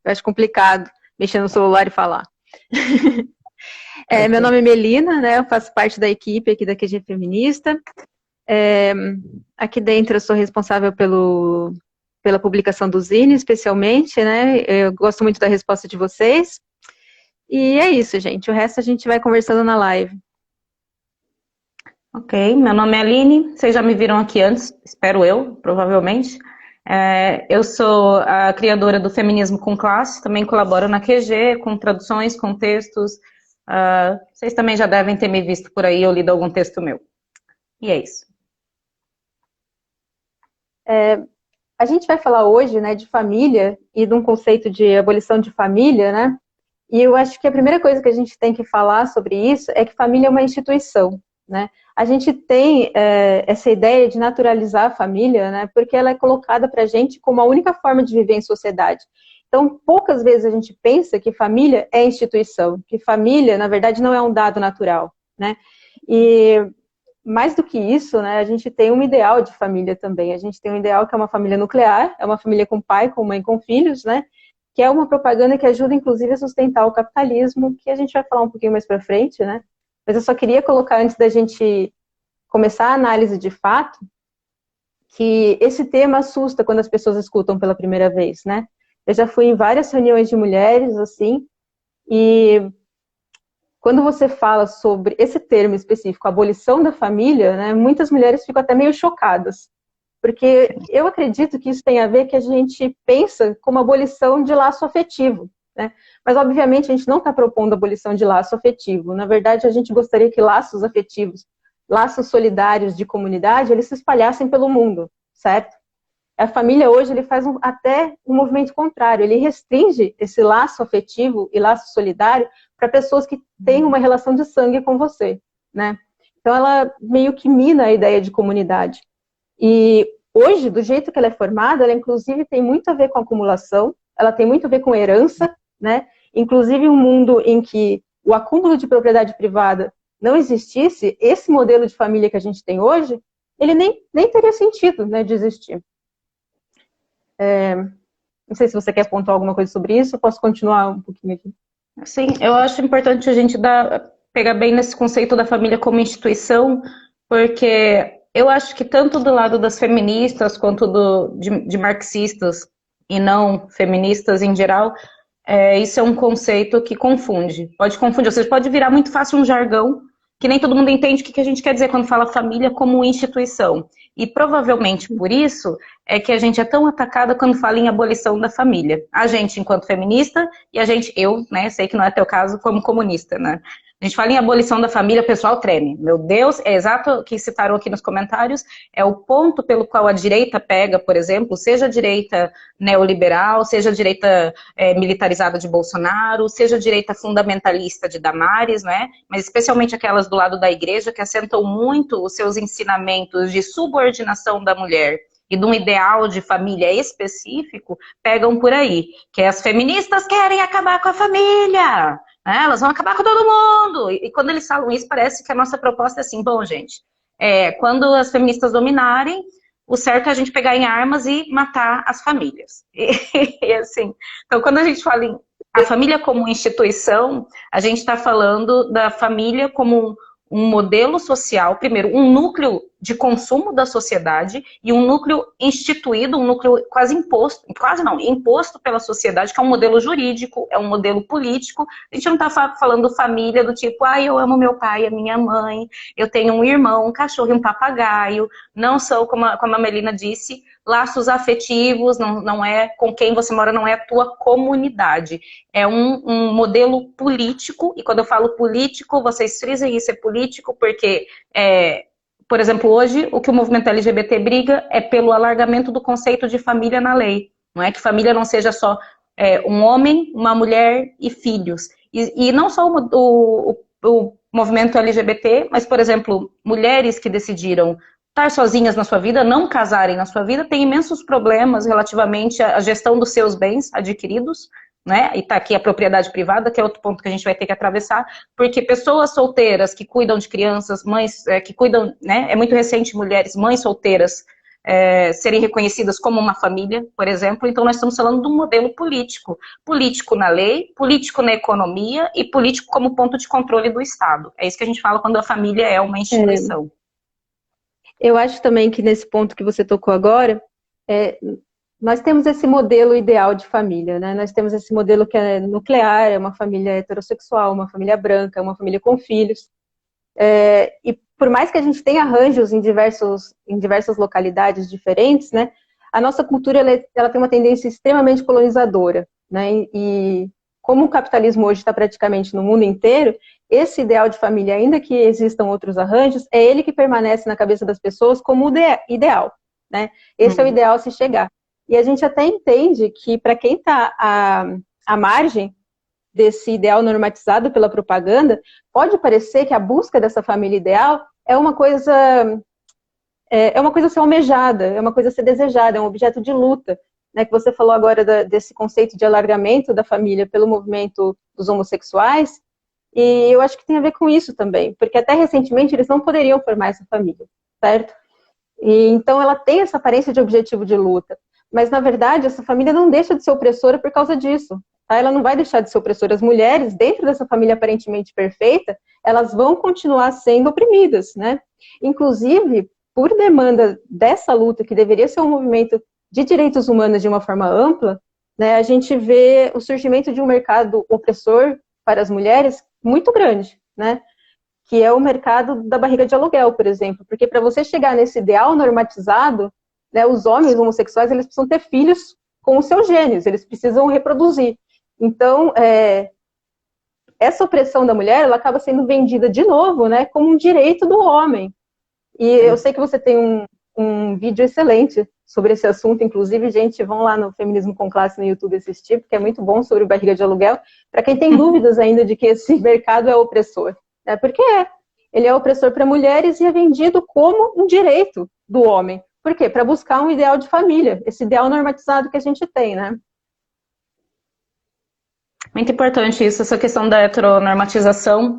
Eu acho complicado mexer no celular e falar. Meu Ok. nome é Melina, né? Eu faço parte da equipe aqui da QG Feminista. Aqui dentro eu sou responsável pela publicação do Zine, especialmente, né? Eu gosto muito da resposta de vocês. E é isso, gente. O resto a gente vai conversando na live. Ok, meu nome é Aline, vocês já me viram aqui antes, espero eu, provavelmente. Eu sou a criadora do Feminismo com Classe, também colaboro na QG, com traduções, com textos. Vocês também já devem ter me visto por aí, eu lido algum texto meu. E é isso. A gente vai falar hoje, né, de família e de um conceito de abolição de família, né? E eu acho que a primeira coisa que a gente tem que falar sobre isso é que família é uma instituição, né? A gente tem essa ideia de naturalizar a família, né? Porque ela é colocada para a gente como a única forma de viver em sociedade. Então, poucas vezes a gente pensa que família é instituição, que família, na verdade, não é um dado natural, né? E mais do que isso, né, a gente tem um ideal de família também. A gente tem um ideal que é uma família nuclear, é uma família com pai, com mãe, com filhos, né? Que é uma propaganda que ajuda, inclusive, a sustentar o capitalismo, que a gente vai falar um pouquinho mais para frente, né? Mas eu só queria colocar, antes da gente começar a análise de fato, que esse tema assusta quando as pessoas escutam pela primeira vez, né? Eu já fui em várias reuniões de mulheres, assim, e quando você fala sobre esse termo específico, abolição da família, né, muitas mulheres ficam até meio chocadas, porque eu acredito que isso tem a ver que a gente pensa como abolição de laço afetivo, né? Mas, obviamente, a gente não está propondo abolição de laço afetivo. Na verdade, a gente gostaria que laços afetivos, laços solidários de comunidade, eles se espalhassem pelo mundo, certo? A família hoje ele faz até um movimento contrário, ele restringe esse laço afetivo e laço solidário para pessoas que têm uma relação de sangue com você, né? Então ela meio que mina a ideia de comunidade. E hoje, do jeito que ela é formada, ela inclusive tem muito a ver com acumulação, ela tem muito a ver com herança, né? Inclusive um mundo em que o acúmulo de propriedade privada não existisse, esse modelo de família que a gente tem hoje, ele nem teria sentido, né, de existir. Não sei se você quer pontuar alguma coisa sobre isso, eu posso continuar um pouquinho aqui. Sim, eu acho importante a gente pegar bem nesse conceito da família como instituição, porque eu acho que tanto do lado das feministas quanto de marxistas e não feministas em geral, isso é um conceito que confunde. Pode confundir, ou seja, pode virar muito fácil um jargão que nem todo mundo entende o que a gente quer dizer quando fala família como instituição. E provavelmente por isso é que a gente é tão atacada quando fala em abolição da família. A gente, enquanto feminista, e a gente, eu, né, sei que não é teu caso, como comunista, né? A gente fala em abolição da família, o pessoal treme. Meu Deus, é exato o que citaram aqui nos comentários, é o ponto pelo qual a direita pega, por exemplo, seja a direita neoliberal, seja a direita militarizada de Bolsonaro, seja a direita fundamentalista de Damares, né? Mas especialmente aquelas do lado da igreja que assentam muito os seus ensinamentos de subordinação da mulher e de um ideal de família específico, pegam por aí, que as feministas querem acabar com a família, né? Elas vão acabar com todo mundo. E quando eles falam isso, parece que a nossa proposta é assim, bom, gente, quando as feministas dominarem, o certo é a gente pegar em armas e matar as famílias. E assim, então quando a gente fala em a família como instituição, a gente está falando da família como um modelo social, primeiro, um núcleo de consumo da sociedade e um núcleo instituído, um núcleo quase imposto, quase não, imposto pela sociedade, que é um modelo jurídico, é um modelo político. A gente não está falando família do tipo, eu amo meu pai, a minha mãe, eu tenho um irmão, um cachorro e um papagaio, não sou, como a Melina disse, laços afetivos, não é com quem você mora, não é a tua comunidade. É um modelo político, e quando eu falo político, vocês frisem isso, é político porque, por exemplo, hoje o que o movimento LGBT briga é pelo alargamento do conceito de família na lei. Não é que família não seja só um homem, uma mulher e filhos. E não só o movimento LGBT, mas, por exemplo, mulheres que decidiram estar sozinhas na sua vida, não casarem na sua vida, têm imensos problemas relativamente à gestão dos seus bens adquiridos, né? E tá aqui a propriedade privada, que é outro ponto que a gente vai ter que atravessar, porque pessoas solteiras que cuidam de crianças, mães que cuidam, né? É muito recente mulheres, mães solteiras, serem reconhecidas como uma família, por exemplo. Então nós estamos falando de um modelo político. Político na lei, político na economia e político como ponto de controle do Estado. É isso que a gente fala quando a família é uma É, instituição. eu acho também que nesse ponto que você tocou agora, é, nós temos esse modelo ideal de família, né? Nós temos esse modelo que é nuclear, é uma família heterossexual, uma família branca, uma família com filhos. E por mais que a gente tenha arranjos em diversas localidades diferentes, né? A nossa cultura ela tem uma tendência extremamente colonizadora, né? E como o capitalismo hoje está praticamente no mundo inteiro, esse ideal de família, ainda que existam outros arranjos, é ele que permanece na cabeça das pessoas como o ideal, né? Esse é o ideal a se chegar. E a gente até entende que para quem está à margem desse ideal normatizado pela propaganda, pode parecer que a busca dessa família ideal é uma coisa a ser almejada, é uma coisa a ser desejada, é um objeto de luta, né, que você falou agora desse conceito de alargamento da família pelo movimento dos homossexuais, e eu acho que tem a ver com isso também, porque até recentemente eles não poderiam formar essa família, certo? E então ela tem essa aparência de objetivo de luta, mas na verdade essa família não deixa de ser opressora por causa disso. Tá? Ela não vai deixar de ser opressora. As mulheres, dentro dessa família aparentemente perfeita, elas vão continuar sendo oprimidas, né? Inclusive, por demanda dessa luta, que deveria ser um movimento de direitos humanos de uma forma ampla, né, a gente vê o surgimento de um mercado opressor para as mulheres muito grande, né? Que é o mercado da barriga de aluguel, por exemplo. Porque para você chegar nesse ideal normatizado, né, os homens homossexuais eles precisam ter filhos com os seus gênios, eles precisam reproduzir. Então, essa opressão da mulher, ela acaba sendo vendida de novo, né, como um direito do homem. E eu sei que você tem um vídeo excelente sobre esse assunto, inclusive, gente, vão lá no Feminismo com Classe no YouTube assistir, porque é muito bom sobre barriga de aluguel, para quem tem dúvidas ainda de que esse mercado é opressor. Porque ele é opressor para mulheres e é vendido como um direito do homem. Por quê? Para buscar um ideal de família, esse ideal normatizado que a gente tem, né? Muito importante isso, essa questão da heteronormatização.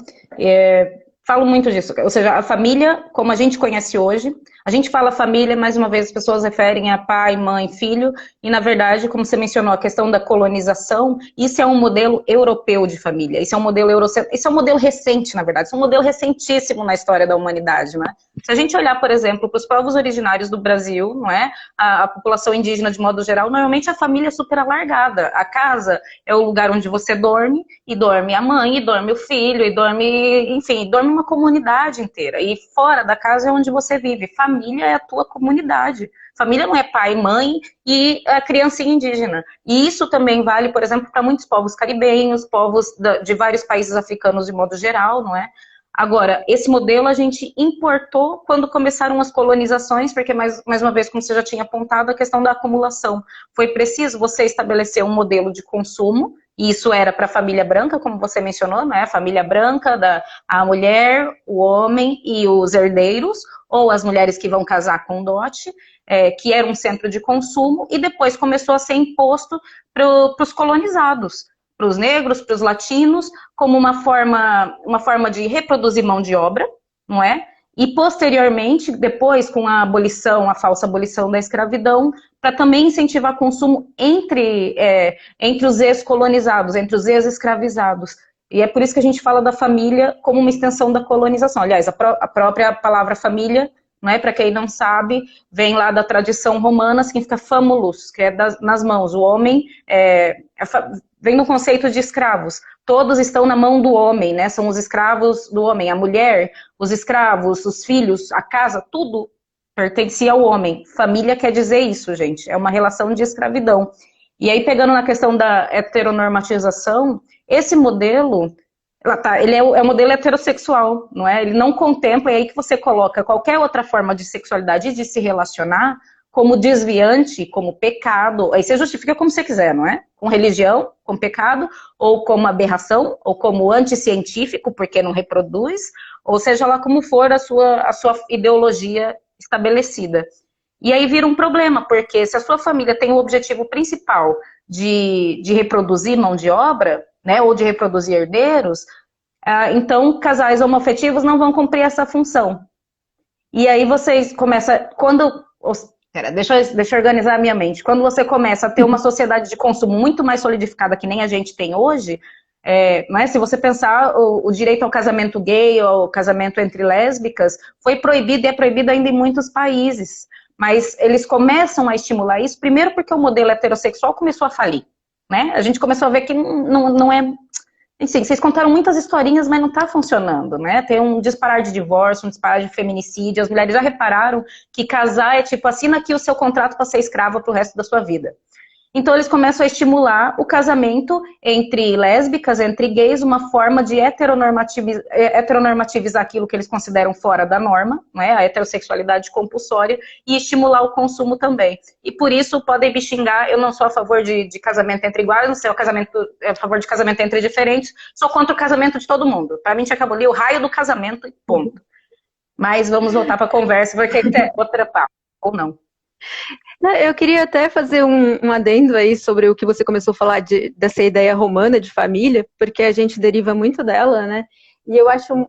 Falo muito disso, ou seja, a família, como a gente conhece hoje, a gente fala família, mais uma vez as pessoas referem a pai, mãe, filho, e na verdade, como você mencionou, a questão da colonização, isso é um modelo europeu de família, isso é um modelo isso é um modelo recente, na verdade, isso é um modelo recentíssimo na história da humanidade, né? Se a gente olhar, por exemplo, para os povos originários do Brasil, não é? A população indígena de modo geral, normalmente a família é super alargada, a casa é o lugar onde você dorme, e dorme a mãe, e dorme o filho, e dorme, enfim, dorme uma comunidade inteira. E fora da casa é onde você vive. Família é a tua comunidade. Família não é pai, mãe e a criancinha indígena. E isso também vale, por exemplo, para muitos povos caribenhos, povos de vários países africanos de modo geral, não é? Agora, esse modelo a gente importou quando começaram as colonizações, porque, mais uma vez, como você já tinha apontado, a questão da acumulação. Foi preciso você estabelecer um modelo de consumo, e isso era para a família branca, como você mencionou, né? A família branca, a mulher, o homem e os herdeiros, ou as mulheres que vão casar com dote, que era um centro de consumo, e depois começou a ser imposto para os colonizados, para os negros, para os latinos, como uma forma de reproduzir mão de obra, não é? E posteriormente, depois com a abolição, a falsa abolição da escravidão, para também incentivar consumo entre os ex-colonizados, entre os ex-escravizados. E é por isso que a gente fala da família como uma extensão da colonização. Aliás, a própria palavra família, não é? Para quem não sabe, vem lá da tradição romana, significa famulus, que é nas mãos. O homem vem do conceito de escravos. Todos estão na mão do homem, né? São os escravos do homem. A mulher, os escravos, os filhos, a casa, tudo pertencia ao homem. Família quer dizer isso, gente. É uma relação de escravidão. E aí, pegando na questão da heteronormatização, esse modelo, ele é o modelo heterossexual, não é? Ele não contempla, é aí que você coloca qualquer outra forma de sexualidade de se relacionar como desviante, como pecado, aí você justifica como você quiser, não é? Com religião, com pecado, ou como aberração, ou como anticientífico, porque não reproduz, ou seja lá como for a sua ideologia estabelecida. E aí vira um problema, porque se a sua família tem o objetivo principal de reproduzir mão de obra, né, ou de reproduzir herdeiros, então casais homoafetivos não vão cumprir essa função. E aí vocês começam, quando Pera, deixa eu organizar a minha mente. Quando você começa a ter uma sociedade de consumo muito mais solidificada que nem a gente tem hoje, né, se você pensar o direito ao casamento gay ou ao casamento entre lésbicas, foi proibido e é proibido ainda em muitos países. Mas eles começam a estimular isso, primeiro porque o modelo heterossexual começou a falir. Né? A gente começou a ver que não é... Assim, vocês contaram muitas historinhas, mas não está funcionando, né? Tem um disparar de divórcio, um disparar de feminicídio. As mulheres já repararam que casar é tipo, assina aqui o seu contrato para ser escrava pro resto da sua vida. Então eles começam a estimular o casamento entre lésbicas, entre gays, uma forma de heteronormativizar aquilo que eles consideram fora da norma, né, a heterossexualidade compulsória, e estimular o consumo também. E por isso podem me xingar, eu não sou a favor de casamento entre iguais, não sou a favor de casamento entre diferentes, sou contra o casamento de todo mundo. Para mim, acabou ali o raio do casamento e ponto. Mas vamos voltar para a conversa, porque é outra papo, ou não. Eu queria até fazer um adendo aí sobre o que você começou a falar dessa ideia romana de família, porque a gente deriva muito dela, né? E eu acho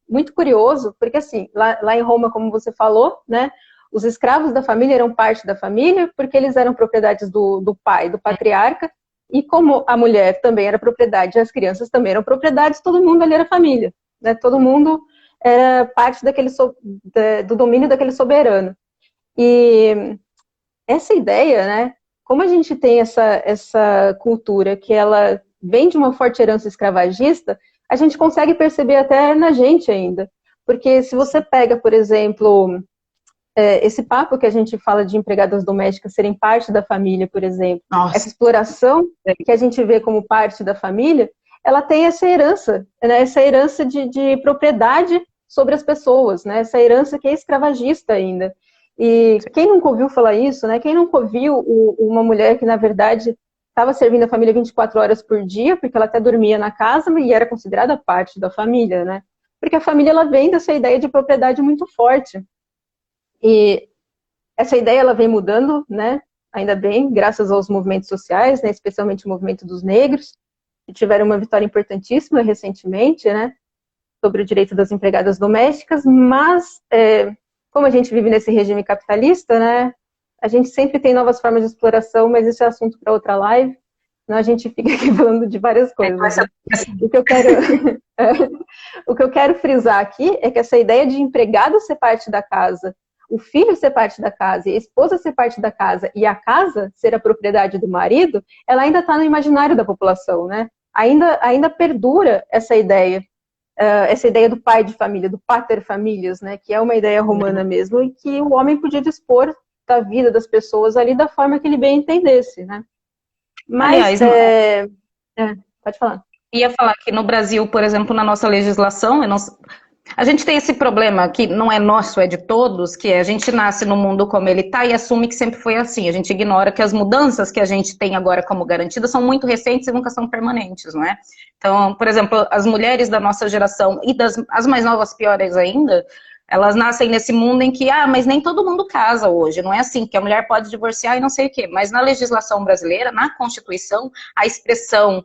muito curioso, porque assim, lá em Roma, como você falou, né? Os escravos da família eram parte da família, porque eles eram propriedades do pai, do patriarca, e como a mulher também era propriedade, as crianças também eram propriedades, todo mundo ali era família, né? Todo mundo era parte do domínio daquele soberano. E essa ideia, né, como a gente tem essa cultura que ela vem de uma forte herança escravagista, a gente consegue perceber até na gente ainda. Porque se você pega, por exemplo, esse papo que a gente fala de empregadas domésticas serem parte da família, por exemplo, Nossa. Essa exploração que a gente vê como parte da família, ela tem essa herança, né, essa herança de propriedade sobre as pessoas, né, essa herança que é escravagista ainda. E quem nunca ouviu falar isso, né? Quem nunca ouviu uma mulher que, na verdade, estava servindo a família 24 horas por dia, porque ela até dormia na casa e era considerada parte da família, né? Porque a família, ela vem dessa ideia de propriedade muito forte. E essa ideia, ela vem mudando, né? Ainda bem, graças aos movimentos sociais, né? Especialmente o movimento dos negros, que tiveram uma vitória importantíssima recentemente, né? Sobre o direito das empregadas domésticas, mas... como a gente vive nesse regime capitalista, né, a gente sempre tem novas formas de exploração, mas isso é assunto para outra live, senão a gente fica aqui falando de várias coisas. Né? O que eu quero frisar aqui é que essa ideia de empregado ser parte da casa, o filho ser parte da casa, a esposa ser parte da casa e a casa ser a propriedade do marido, ela ainda está no imaginário da população, né? Ainda perdura essa ideia do pai de família, do pater familias, né, que é uma ideia romana mesmo, e que o homem podia dispor da vida das pessoas ali da forma que ele bem entendesse, né. Mas, aliás, pode falar. Ia falar que no Brasil, por exemplo, na nossa legislação, a gente tem esse problema que não é nosso, é de todos, que a gente nasce no mundo como ele está e assume que sempre foi assim. A gente ignora que as mudanças que a gente tem agora como garantidas são muito recentes e nunca são permanentes, não é? Então, por exemplo, as mulheres da nossa geração e as mais novas piores ainda, elas nascem nesse mundo em que, mas nem todo mundo casa hoje, não é assim, que a mulher pode divorciar e não sei o quê. Mas na legislação brasileira, na Constituição, a expressão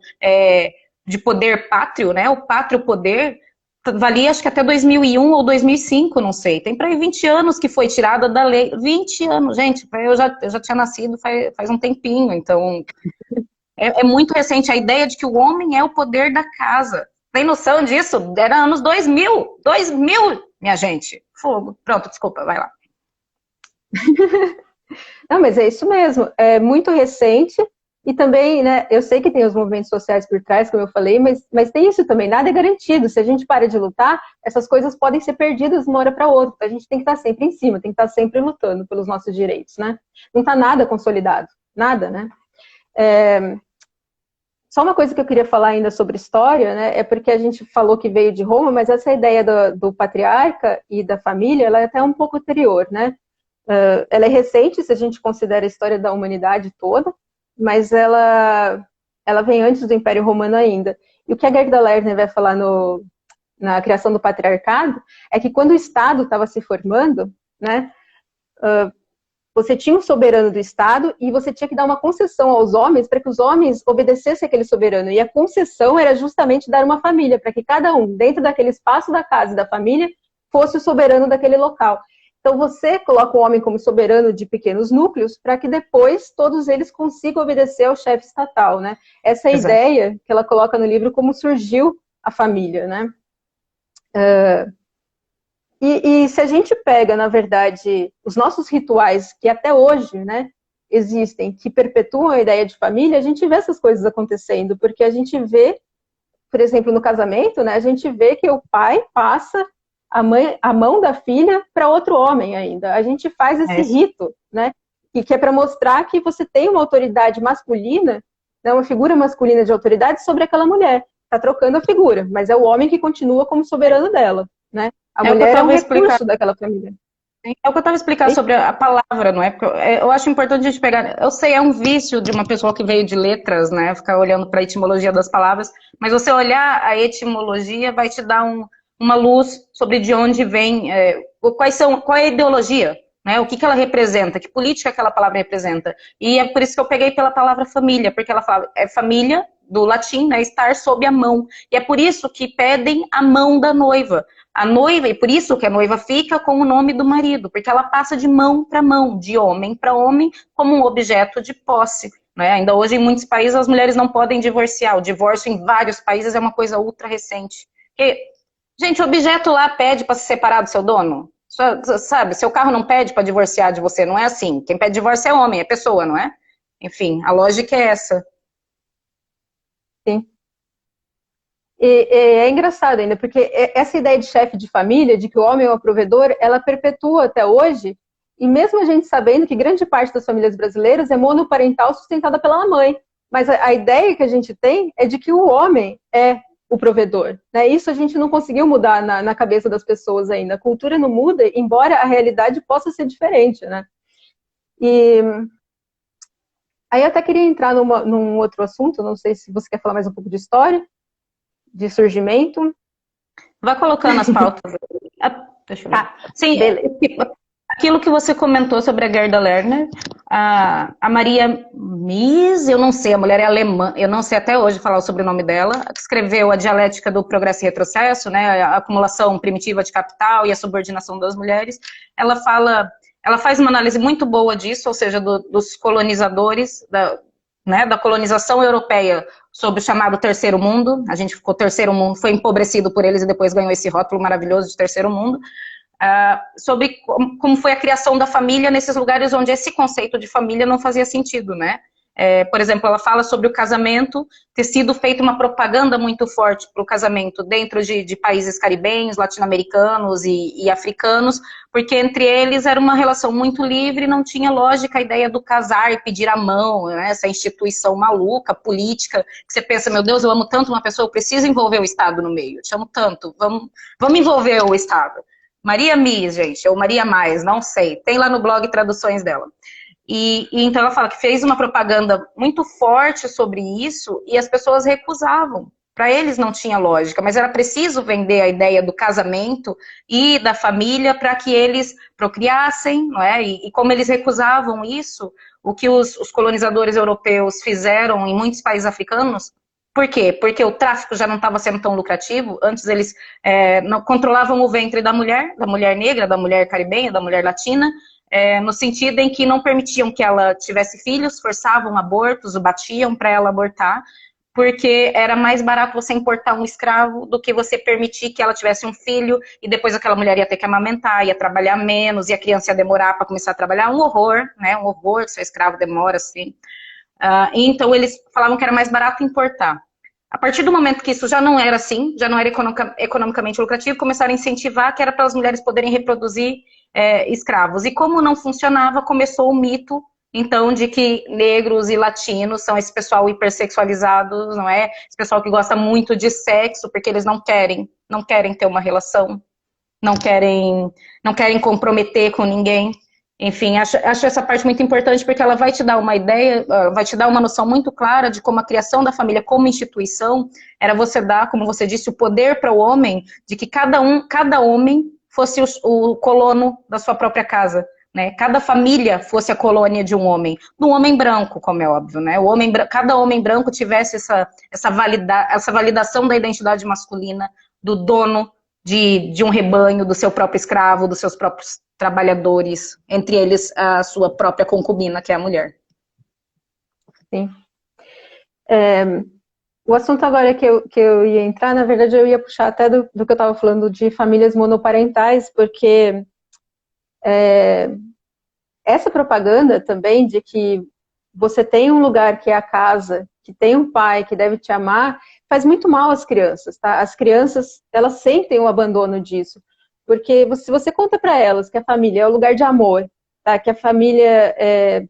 de poder pátrio, né, o pátrio poder, valia acho que até 2001 ou 2005, não sei. Tem para aí 20 anos que foi tirada da lei. 20 anos, gente, eu já tinha nascido faz um tempinho, então é muito recente a ideia de que o homem é o poder da casa. Tem noção disso? Era anos 2000, minha gente. Fogo. Pronto, desculpa, vai lá. Não, mas é isso mesmo. É muito recente. E também, né, eu sei que tem os movimentos sociais por trás, como eu falei, mas tem isso também, nada é garantido. Se a gente para de lutar, essas coisas podem ser perdidas de uma hora para outra. Então, a gente tem que estar sempre em cima, tem que estar sempre lutando pelos nossos direitos, né? Não está nada consolidado, nada, né? Só uma coisa que eu queria falar ainda sobre história, né, é porque a gente falou que veio de Roma, mas essa ideia do patriarca e da família, ela é até um pouco anterior, né? Ela é recente, se a gente considera a história da humanidade toda, mas ela vem antes do Império Romano ainda. E o que a Gerda Lerner vai falar na criação do patriarcado é que quando o Estado estava se formando, né, você tinha um soberano do Estado e você tinha que dar uma concessão aos homens para que os homens obedecessem aquele soberano. E a concessão era justamente dar uma família, para que cada um, dentro daquele espaço da casa e da família, fosse o soberano daquele local. Então você coloca o homem como soberano de pequenos núcleos para que depois todos eles consigam obedecer ao chefe estatal, né? Essa é a Exato. ideia que ela coloca no livro como surgiu a família, né? E se a gente pega, na verdade, os nossos rituais que até hoje, né, existem, que perpetuam a ideia de família, a gente vê essas coisas acontecendo, porque a gente vê, por exemplo, no casamento, né, a gente vê que o pai passa a mão da filha para outro homem ainda. A gente faz esse rito, né, que é para mostrar que você tem uma autoridade masculina, né, uma figura masculina de autoridade sobre aquela mulher. Está trocando a figura, mas é o homem que continua como soberano dela, né? A mulher é um recurso daquela família. É o que eu estava explicando sobre a palavra, não é? Porque eu acho importante a gente pegar. Eu sei, é um vício de uma pessoa que veio de letras, né? Ficar olhando para a etimologia das palavras, mas você olhar a etimologia vai te dar uma luz sobre de onde vem, qual é a ideologia, né? O que ela representa, que política aquela palavra representa. E é por isso que eu peguei pela palavra família, porque ela fala, é família, do latim, né? Estar sob a mão. E é por isso que pedem a mão da noiva. A noiva, e por isso que a noiva fica com o nome do marido, porque ela passa de mão para mão, de homem para homem, como um objeto de posse. Né? Ainda hoje, em muitos países, as mulheres não podem divorciar. O divórcio, em vários países, é uma coisa ultra recente. Porque, gente, o objeto lá pede para se separar do seu dono. Sabe, seu carro não pede para divorciar de você, não é assim. Quem pede divórcio é homem, é pessoa, não é? Enfim, a lógica é essa. Sim. E é engraçado ainda, porque essa ideia de chefe de família, de que o homem é o provedor, ela perpetua até hoje, e mesmo a gente sabendo que grande parte das famílias brasileiras é monoparental sustentada pela mãe. Mas a ideia que a gente tem é de que o homem é o provedor. Né? Isso a gente não conseguiu mudar na cabeça das pessoas ainda. A cultura não muda, embora a realidade possa ser diferente. Né? E aí eu até queria entrar num outro assunto, não sei se você quer falar mais um pouco de história, de surgimento. Vai colocando as pautas. Deixa eu ver. Sim, beleza. Aquilo que você comentou sobre a Gerda Lerner, a Maria Mies, eu não sei, a mulher é alemã, eu não sei até hoje falar o sobrenome dela, que escreveu A Dialética do Progresso e Retrocesso, né, a acumulação primitiva de capital e a subordinação das mulheres. Ela faz uma análise muito boa disso, ou seja, dos colonizadores, né, da colonização europeia sobre o chamado terceiro mundo. A gente ficou terceiro mundo, foi empobrecido por eles e depois ganhou esse rótulo maravilhoso de terceiro mundo. Sobre como foi a criação da família nesses lugares onde esse conceito de família não fazia sentido, né? Por exemplo, ela fala sobre o casamento ter sido feita uma propaganda muito forte para o casamento dentro de países caribenhos, latino-americanos e africanos, porque entre eles era uma relação muito livre, não tinha lógica a ideia do casar e pedir a mão, né? Essa instituição maluca, política, que você pensa, meu Deus, eu amo tanto uma pessoa, eu preciso envolver o Estado no meio, eu te amo tanto, vamos envolver o Estado. Maria Mies, gente, ou Maria Mais, não sei. Tem lá no blog traduções dela. E então ela fala que fez uma propaganda muito forte sobre isso e as pessoas recusavam. Para eles não tinha lógica, mas era preciso vender a ideia do casamento e da família para que eles procriassem, não é? E como eles recusavam isso, o que os colonizadores europeus fizeram em muitos países africanos. Por quê? Porque o tráfico já não estava sendo tão lucrativo. Antes eles não controlavam o ventre da mulher negra, da mulher caribenha, da mulher latina, no sentido em que não permitiam que ela tivesse filhos, forçavam abortos, batiam para ela abortar, porque era mais barato você importar um escravo do que você permitir que ela tivesse um filho e depois aquela mulher ia ter que amamentar, ia trabalhar menos, e a criança ia demorar para começar a trabalhar. Um horror, né? Um horror, seu escravo demora assim. Então eles falavam que era mais barato importar. A partir do momento que isso já não era assim, já não era economicamente lucrativo, começaram a incentivar que era para as mulheres poderem reproduzir escravos. E como não funcionava, começou o mito, então, de que negros e latinos são esse pessoal hipersexualizado, não é? Esse pessoal que gosta muito de sexo, porque eles não querem ter uma relação, não querem comprometer com ninguém. Enfim, acho essa parte muito importante porque ela vai te dar uma ideia, vai te dar uma noção muito clara de como a criação da família como instituição era você dar, como você disse, o poder para o homem, de que cada homem fosse o colono da sua própria casa, né? Cada família fosse a colônia de um homem branco, como é óbvio, né? Cada homem branco tivesse essa validação da identidade masculina, do dono, de um rebanho, do seu próprio escravo, dos seus próprios trabalhadores, entre eles a sua própria concubina, que é a mulher. Sim. O assunto agora que eu ia entrar, na verdade, eu ia puxar até do que eu estava falando de famílias monoparentais, porque essa propaganda também de que você tem um lugar que é a casa, que tem um pai que deve te amar, faz muito mal às crianças, tá? As crianças, elas sentem o abandono disso, porque se você conta para elas que a família é o lugar de amor, tá? Que a família,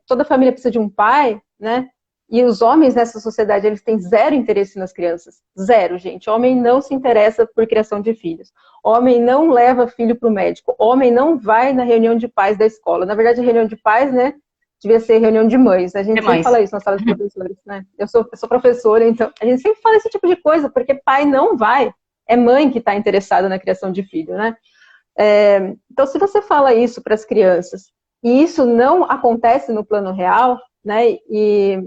toda família precisa de um pai, né? E os homens nessa sociedade, eles têm zero interesse nas crianças. Zero, gente. Homem não se interessa por criação de filhos. Homem não leva filho para o médico. Homem não vai na reunião de pais da escola. Na verdade, a reunião de pais, né, devia ser reunião de mães. A gente sempre fala isso na sala de professores, né? Eu sou professora, então a gente sempre fala esse tipo de coisa, porque pai não vai. É mãe que está interessada na criação de filho, né? Então, se você fala isso para as crianças, e isso não acontece no plano real, né, e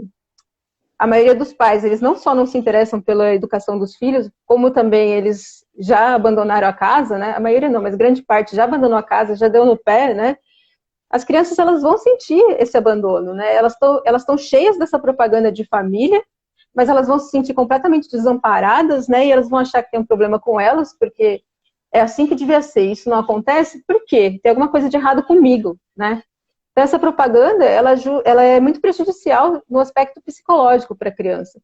a maioria dos pais, eles não só não se interessam pela educação dos filhos, como também eles já abandonaram a casa, né? A maioria não, mas grande parte já abandonou a casa, já deu no pé, né? As crianças, elas vão sentir esse abandono, né? Elas estão cheias dessa propaganda de família, mas elas vão se sentir completamente desamparadas, né? E elas vão achar que tem um problema com elas, porque é assim que devia ser. Isso não acontece, por quê? Tem alguma coisa de errado comigo, né? Então, essa propaganda, ela é muito prejudicial no aspecto psicológico para a criança.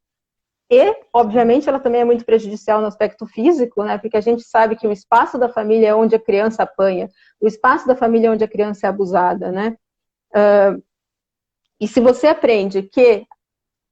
E, obviamente, ela também é muito prejudicial no aspecto físico, né? Porque a gente sabe que o espaço da família é onde a criança apanha, o espaço da família é onde a criança é abusada, né? E se você aprende que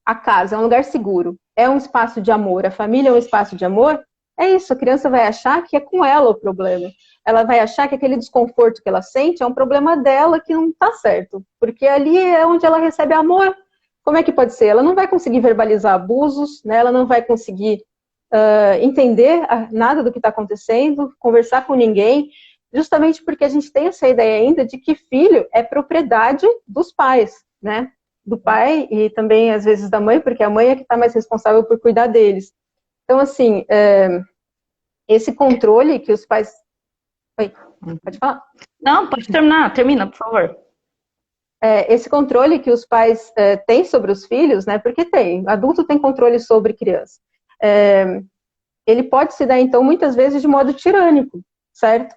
a casa é um lugar seguro, é um espaço de amor, a família é um espaço de amor, é isso, a criança vai achar que é com ela o problema. Ela vai achar que aquele desconforto que ela sente é um problema dela que não está certo, porque ali é onde ela recebe amor. Como é que pode ser? Ela não vai conseguir verbalizar abusos, né? Ela não vai conseguir entender nada do que está acontecendo, conversar com ninguém, justamente porque a gente tem essa ideia ainda de que filho é propriedade dos pais, né? Do pai e também, às vezes, da mãe, porque a mãe é que está mais responsável por cuidar deles. Então, assim, esse controle que os pais... Oi, pode falar? Não, pode terminar. Termina, por favor. Esse controle que os pais têm sobre os filhos, né? Porque tem, adulto tem controle sobre criança. Ele pode se dar, então, muitas vezes de modo tirânico, certo?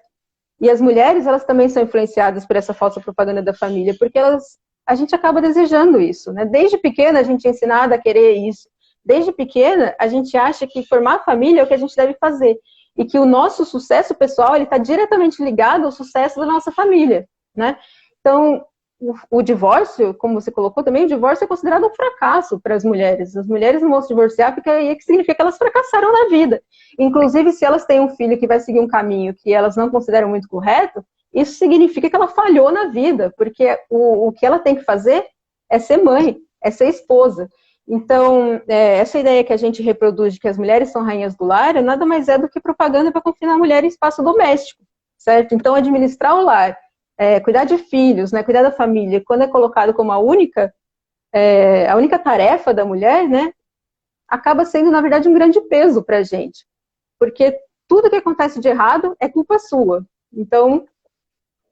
E as mulheres, elas também são influenciadas por essa falsa propaganda da família, porque a gente acaba desejando isso, né? Desde pequena, a gente é ensinada a querer isso. Desde pequena, a gente acha que formar família é o que a gente deve fazer. E que o nosso sucesso pessoal, ele está diretamente ligado ao sucesso da nossa família, né? Então, o divórcio, como você colocou também, o divórcio é considerado um fracasso para as mulheres. As mulheres não vão se divorciar porque aí significa que elas fracassaram na vida. Inclusive, se elas têm um filho que vai seguir um caminho que elas não consideram muito correto, isso significa que ela falhou na vida, porque o que ela tem que fazer é ser mãe, é ser esposa. Então, essa ideia que a gente reproduz de que as mulheres são rainhas do lar, nada mais é do que propaganda para confinar a mulher em espaço doméstico, certo? Então, administrar o lar, cuidar de filhos, né, cuidar da família, quando é colocado como a única tarefa da mulher, né, acaba sendo, na verdade, um grande peso para a gente. Porque tudo que acontece de errado é culpa sua. Então,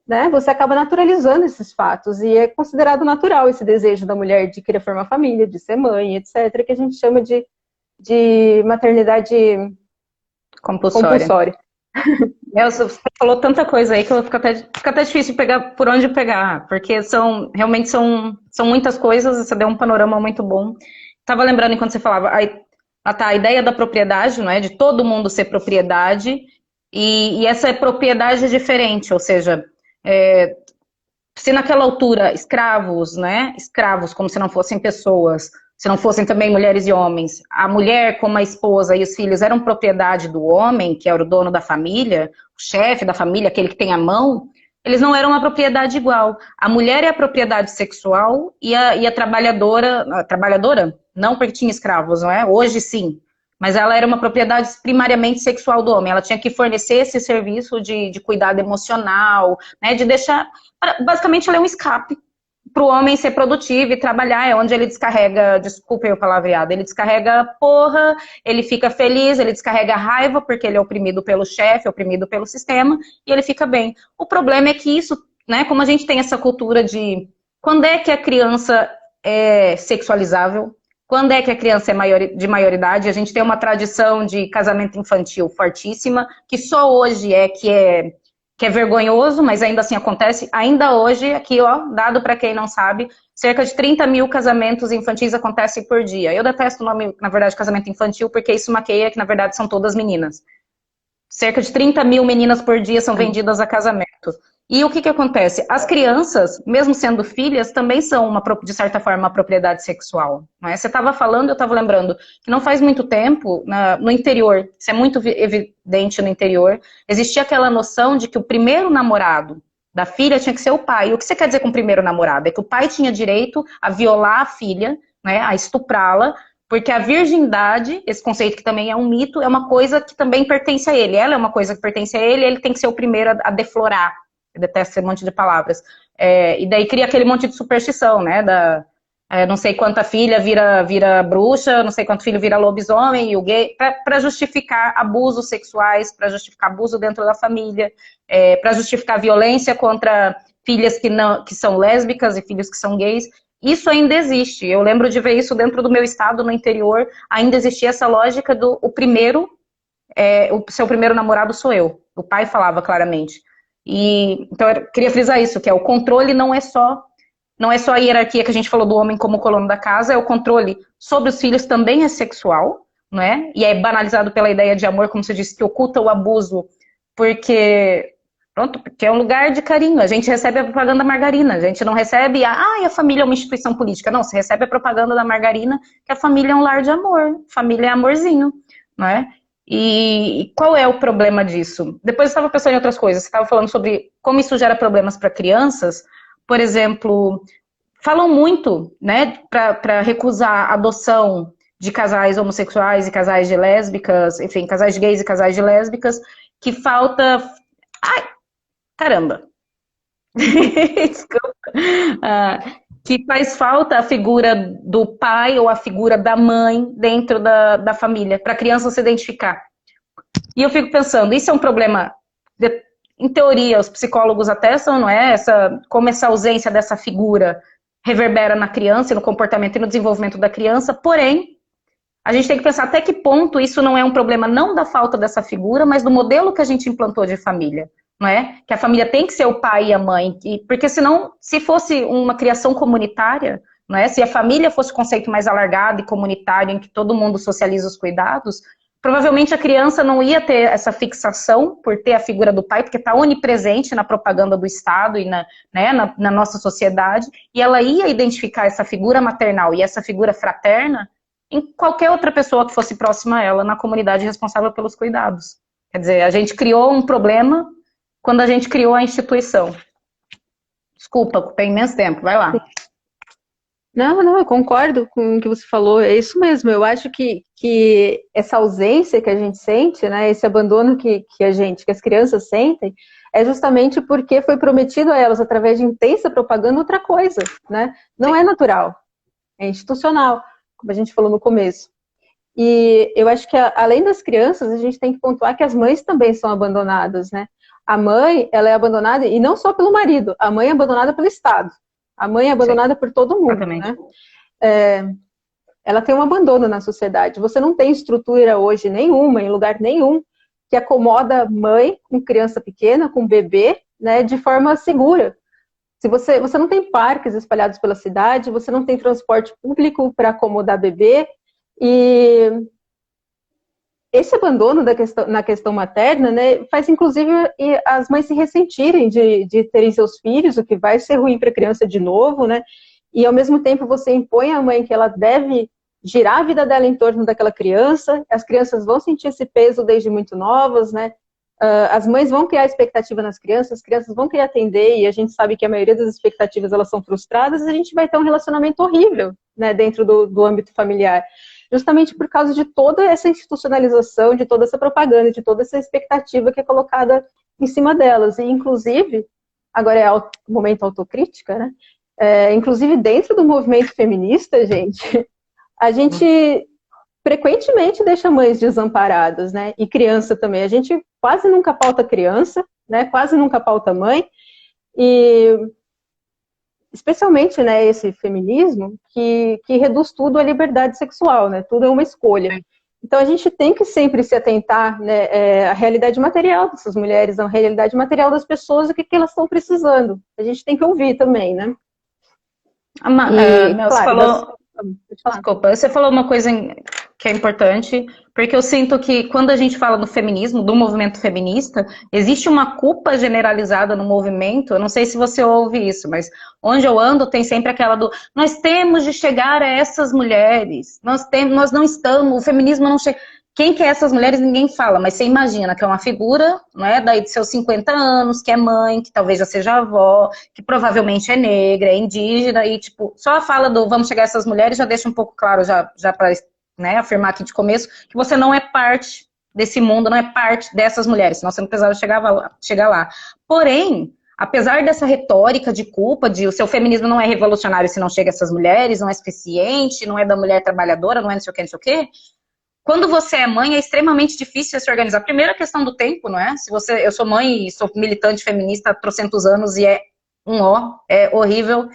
né, você acaba naturalizando esses fatos e é considerado natural esse desejo da mulher de querer formar família, de ser mãe, etc., que a gente chama de maternidade compulsória. Você falou tanta coisa aí que fica até difícil pegar por onde pegar, porque realmente são muitas coisas, você deu um panorama muito bom. Estava lembrando enquanto você falava, a ideia da propriedade, não é? De todo mundo ser propriedade, e essa propriedade é diferente, ou seja, se naquela altura escravos, né? Escravos como se não fossem pessoas, se não fossem também mulheres e homens, a mulher como a esposa e os filhos eram propriedade do homem, que era o dono da família, o chefe da família, aquele que tem a mão, eles não eram uma propriedade igual. A mulher é a propriedade sexual e a trabalhadora, não porque tinha escravos, não é? Hoje sim, mas ela era uma propriedade primariamente sexual do homem, ela tinha que fornecer esse serviço de cuidado emocional, né, de deixar, basicamente ela é um escape para o homem ser produtivo e trabalhar, é onde ele descarrega, desculpem o palavreado, ele descarrega porra, ele fica feliz, ele descarrega raiva, porque ele é oprimido pelo chefe, oprimido pelo sistema, e ele fica bem. O problema é que isso, né, como a gente tem essa cultura de quando é que a criança é sexualizável, quando é que a criança é de maioridade, a gente tem uma tradição de casamento infantil fortíssima, que só hoje que é vergonhoso, mas ainda assim acontece. Ainda hoje, aqui, ó, dado para quem não sabe, cerca de 30 mil casamentos infantis acontecem por dia. Eu detesto o nome, na verdade, casamento infantil, porque isso maqueia que, na verdade, são todas meninas. Cerca de 30 mil meninas por dia são vendidas a casamento. E o que acontece? As crianças, mesmo sendo filhas, também são, de certa forma, uma propriedade sexual. Não é? Você estava falando, eu estava lembrando, que não faz muito tempo, no interior, isso é muito evidente no interior, existia aquela noção de que o primeiro namorado da filha tinha que ser o pai. E o que você quer dizer com o primeiro namorado? É que o pai tinha direito a violar a filha, né, a estuprá-la, porque a virgindade, esse conceito que também é um mito, é uma coisa que também pertence a ele. Ela é uma coisa que pertence a ele tem que ser o primeiro a deflorar. Eu detesto esse monte de palavras. E daí cria aquele monte de superstição, né? Não sei quanta filha vira bruxa, não sei quanto filho vira lobisomem, e o gay, para justificar abusos sexuais, para justificar abuso dentro da família, para justificar violência contra filhas que são lésbicas e filhos que são gays. Isso ainda existe. Eu lembro de ver isso dentro do meu estado, no interior, ainda existia essa lógica do o seu primeiro namorado sou eu. O pai falava claramente. Então eu queria frisar isso, que o controle não é só a hierarquia que a gente falou do homem como colono da casa, é o controle sobre os filhos também é sexual, não é? E é banalizado pela ideia de amor, como você disse, que oculta o abuso, porque é um lugar de carinho. A gente recebe a propaganda da margarina, a gente não recebe a família é uma instituição política, não, você recebe a propaganda da margarina, que a família é um lar de amor, família é amorzinho, não é? E qual é o problema disso? Depois eu estava pensando em outras coisas. Você estava falando sobre como isso gera problemas para crianças. Por exemplo, falam muito, né, para recusar a adoção de casais homossexuais e casais de lésbicas, enfim, casais de gays e casais de lésbicas, que falta... Ai, caramba! Desculpa. Que faz falta a figura do pai ou a figura da mãe dentro da família, para a criança se identificar. E eu fico pensando, isso é um problema, em teoria, os psicólogos atestam, não é? Como essa ausência dessa figura reverbera na criança, no comportamento e no desenvolvimento da criança, porém, a gente tem que pensar até que ponto isso não é um problema não da falta dessa figura, mas do modelo que a gente implantou de família. Não é? Que a família tem que ser o pai e a mãe, porque senão, se fosse uma criação comunitária, não é? Se a família fosse um conceito mais alargado e comunitário, em que todo mundo socializa os cuidados, provavelmente a criança não ia ter essa fixação por ter a figura do pai, porque está onipresente na propaganda do Estado e na nossa sociedade, e ela ia identificar essa figura maternal e essa figura fraterna em qualquer outra pessoa que fosse próxima a ela, na comunidade responsável pelos cuidados. Quer dizer, a gente criou um problema quando a gente criou a instituição. Desculpa, tem imenso tempo, vai lá. Não, eu concordo com o que você falou, é isso mesmo. Eu acho que essa ausência que a gente sente, né, esse abandono que as crianças sentem, é justamente porque foi prometido a elas, através de intensa propaganda, outra coisa, né? Não é natural, é institucional, como a gente falou no começo. E eu acho que, além das crianças, a gente tem que pontuar que as mães também são abandonadas, né? A mãe, ela é abandonada, e não só pelo marido, a mãe é abandonada pelo Estado. A mãe é abandonada por todo mundo, exatamente, né? Ela tem um abandono na sociedade. Você não tem estrutura hoje nenhuma, em lugar nenhum, que acomoda mãe com criança pequena, com bebê, né, de forma segura. Se você não tem parques espalhados pela cidade, você não tem transporte público para acomodar bebê, e esse abandono na questão materna, né, faz inclusive as mães se ressentirem de terem seus filhos, o que vai ser ruim para a criança de novo, né? E ao mesmo tempo você impõe à mãe que ela deve girar a vida dela em torno daquela criança, as crianças vão sentir esse peso desde muito novas, né? As mães vão criar expectativa nas crianças, as crianças vão querer atender, e a gente sabe que a maioria das expectativas elas são frustradas, e a gente vai ter um relacionamento horrível, né, dentro do âmbito familiar. Justamente por causa de toda essa institucionalização, de toda essa propaganda, de toda essa expectativa que é colocada em cima delas. E, inclusive, agora é o momento autocrítica, né? inclusive dentro do movimento feminista, gente, a gente frequentemente deixa mães desamparadas, né? E criança também. A gente quase nunca pauta criança, né? Quase nunca pauta mãe. E especialmente, né, esse feminismo que reduz tudo à liberdade sexual, né? Tudo é uma escolha. Então a gente tem que sempre se atentar, né, à realidade material dessas mulheres, à realidade material das pessoas, o que elas estão precisando. A gente tem que ouvir também, né? E, Você claro, falou, desculpa, você falou uma coisa que é importante, porque eu sinto que quando a gente fala do feminismo, do movimento feminista, existe uma culpa generalizada no movimento. Eu não sei se você ouve isso, mas onde eu ando tem sempre aquela do nós temos de chegar a essas mulheres, nós não estamos, o feminismo não chega. Quem que é essas mulheres, ninguém fala, mas você imagina que é uma figura, não é, daí de seus 50 anos, que é mãe, que talvez já seja avó, que provavelmente é negra, é indígena, e tipo, só a fala do vamos chegar a essas mulheres já deixa um pouco claro, já para, né, afirmar aqui de começo, que você não é parte desse mundo, não é parte dessas mulheres, senão você não precisava chegar lá. Porém, apesar dessa retórica de culpa, de o seu feminismo não é revolucionário se não chega a essas mulheres, não é suficiente, não é da mulher trabalhadora, não é não sei o que, não sei o que, quando você é mãe, é extremamente difícil se organizar. Primeiro, a questão do tempo, não é? Eu sou mãe e sou militante feminista há trocentos anos e é é horrível.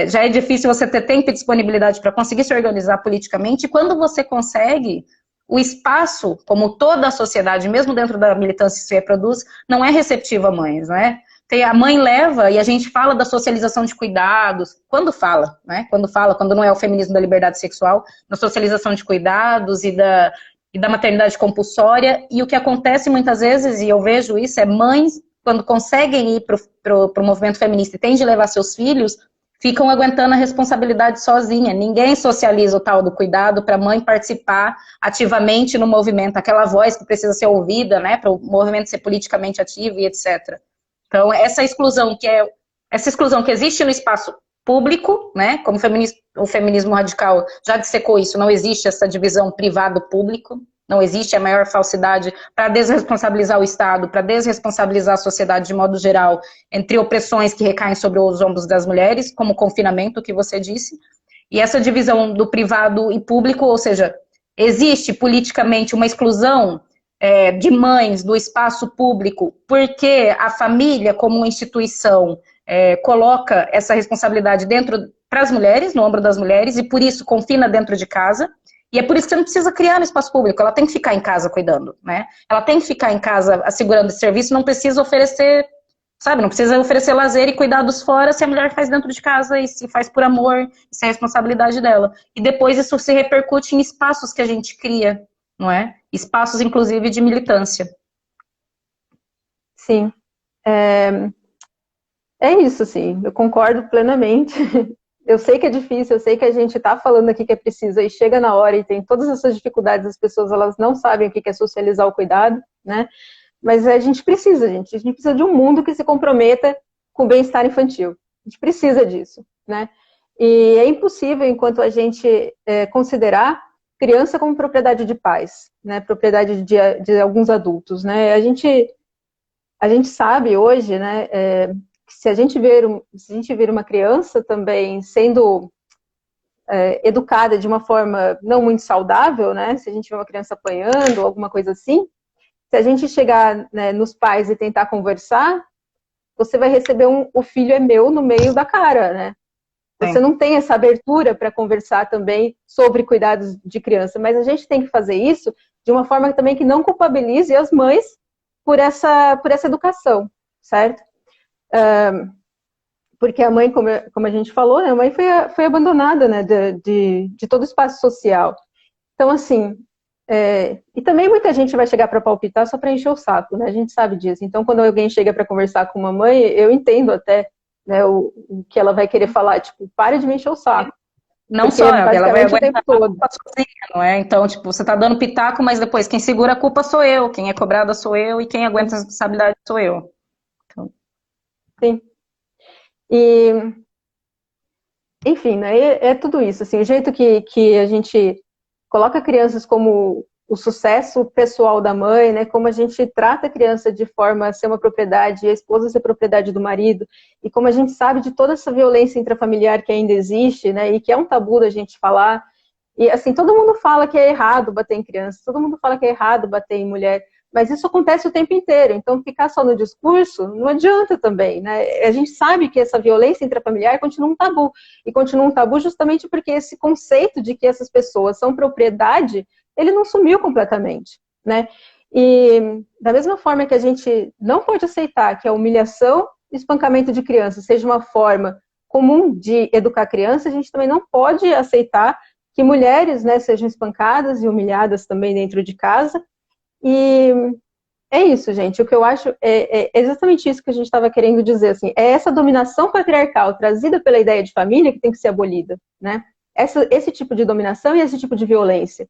Já é difícil você ter tempo e disponibilidade para conseguir se organizar politicamente. E quando você consegue, o espaço, como toda a sociedade, mesmo dentro da militância que se reproduz, não é receptivo a mães, não é? A mãe leva, e a gente fala da socialização de cuidados, quando fala, né? Quando não é o feminismo da liberdade sexual, na socialização de cuidados e da maternidade compulsória, e o que acontece muitas vezes, e eu vejo isso, é mães, quando conseguem ir para o movimento feminista e têm de levar seus filhos, ficam aguentando a responsabilidade sozinha. Ninguém socializa o tal do cuidado para a mãe participar ativamente no movimento, aquela voz que precisa ser ouvida, né, para o movimento ser politicamente ativo e etc. Então, essa exclusão que existe no espaço público, né, como o feminismo radical já dissecou isso, não existe essa divisão privado-público, não existe a maior falsidade para desresponsabilizar o Estado, para desresponsabilizar a sociedade de modo geral, entre opressões que recaem sobre os ombros das mulheres, como o confinamento que você disse, e essa divisão do privado e público, ou seja, existe politicamente uma exclusão de mães do espaço público, porque a família, como uma instituição, coloca essa responsabilidade para as mulheres, no ombro das mulheres, e por isso confina dentro de casa. E é por isso que você não precisa criar no espaço público, ela tem que ficar em casa cuidando, né? Ela tem que ficar em casa assegurando esse serviço, não precisa oferecer, sabe, não precisa oferecer lazer e cuidados fora se a mulher faz dentro de casa e se faz por amor, isso é responsabilidade dela. E depois isso se repercute em espaços que a gente cria, não é? Espaços, inclusive, de militância. Sim. É isso, sim, eu concordo plenamente. Eu sei que é difícil, eu sei que a gente está falando aqui que é preciso, e chega na hora e tem todas essas dificuldades, as pessoas elas não sabem o que é socializar o cuidado, né? Mas a gente precisa, gente. A gente precisa de um mundo que se comprometa com o bem-estar infantil. A gente precisa disso, né? E é impossível, enquanto a gente considerar criança como propriedade de pais, né? Propriedade de alguns adultos, né? A gente sabe hoje, né? Se a gente ver uma criança também sendo educada de uma forma não muito saudável, né? Se a gente vê uma criança apanhando, alguma coisa assim, se a gente chegar, né, nos pais e tentar conversar, você vai receber o filho é meu no meio da cara, né? Você não tem essa abertura para conversar também sobre cuidados de criança, mas a gente tem que fazer isso de uma forma também que não culpabilize as mães por essa educação, certo? Porque a mãe, como a gente falou, né, a mãe foi abandonada, né, de todo o espaço social. Então, assim, e também muita gente vai chegar para palpitar só para encher o saco, né? A gente sabe disso. Então, quando alguém chega para conversar com uma mãe, eu entendo até, né, o que ela vai querer falar, tipo, pare de me encher o saco. Não porque só ela vai o tempo aguentar a todo. culpa sozinha, não é? Então, tipo, você tá dando pitaco, mas depois quem segura a culpa sou eu, quem é cobrada sou eu e quem aguenta a responsabilidade sou eu. Então... Sim. E, enfim, né, é tudo isso. Assim, o jeito que a gente coloca crianças como o sucesso pessoal da mãe, né, como a gente trata a criança de forma a ser uma propriedade, e a esposa ser propriedade do marido, e como a gente sabe de toda essa violência intrafamiliar que ainda existe, né, e que é um tabu da gente falar. E assim, todo mundo fala que é errado bater em criança, todo mundo fala que é errado bater em mulher, mas isso acontece o tempo inteiro, então ficar só no discurso não adianta também, né? A gente sabe que essa violência intrafamiliar continua um tabu, e continua um tabu justamente porque esse conceito de que essas pessoas são propriedade, ele não sumiu completamente, né? E da mesma forma que a gente não pode aceitar que a humilhação e espancamento de crianças seja uma forma comum de educar criança, a gente também não pode aceitar que mulheres, né, sejam espancadas e humilhadas também dentro de casa. E é isso, gente. O que eu acho é exatamente isso que a gente estava querendo dizer, assim, é essa dominação patriarcal trazida pela ideia de família que tem que ser abolida, né? Esse tipo de dominação e esse tipo de violência.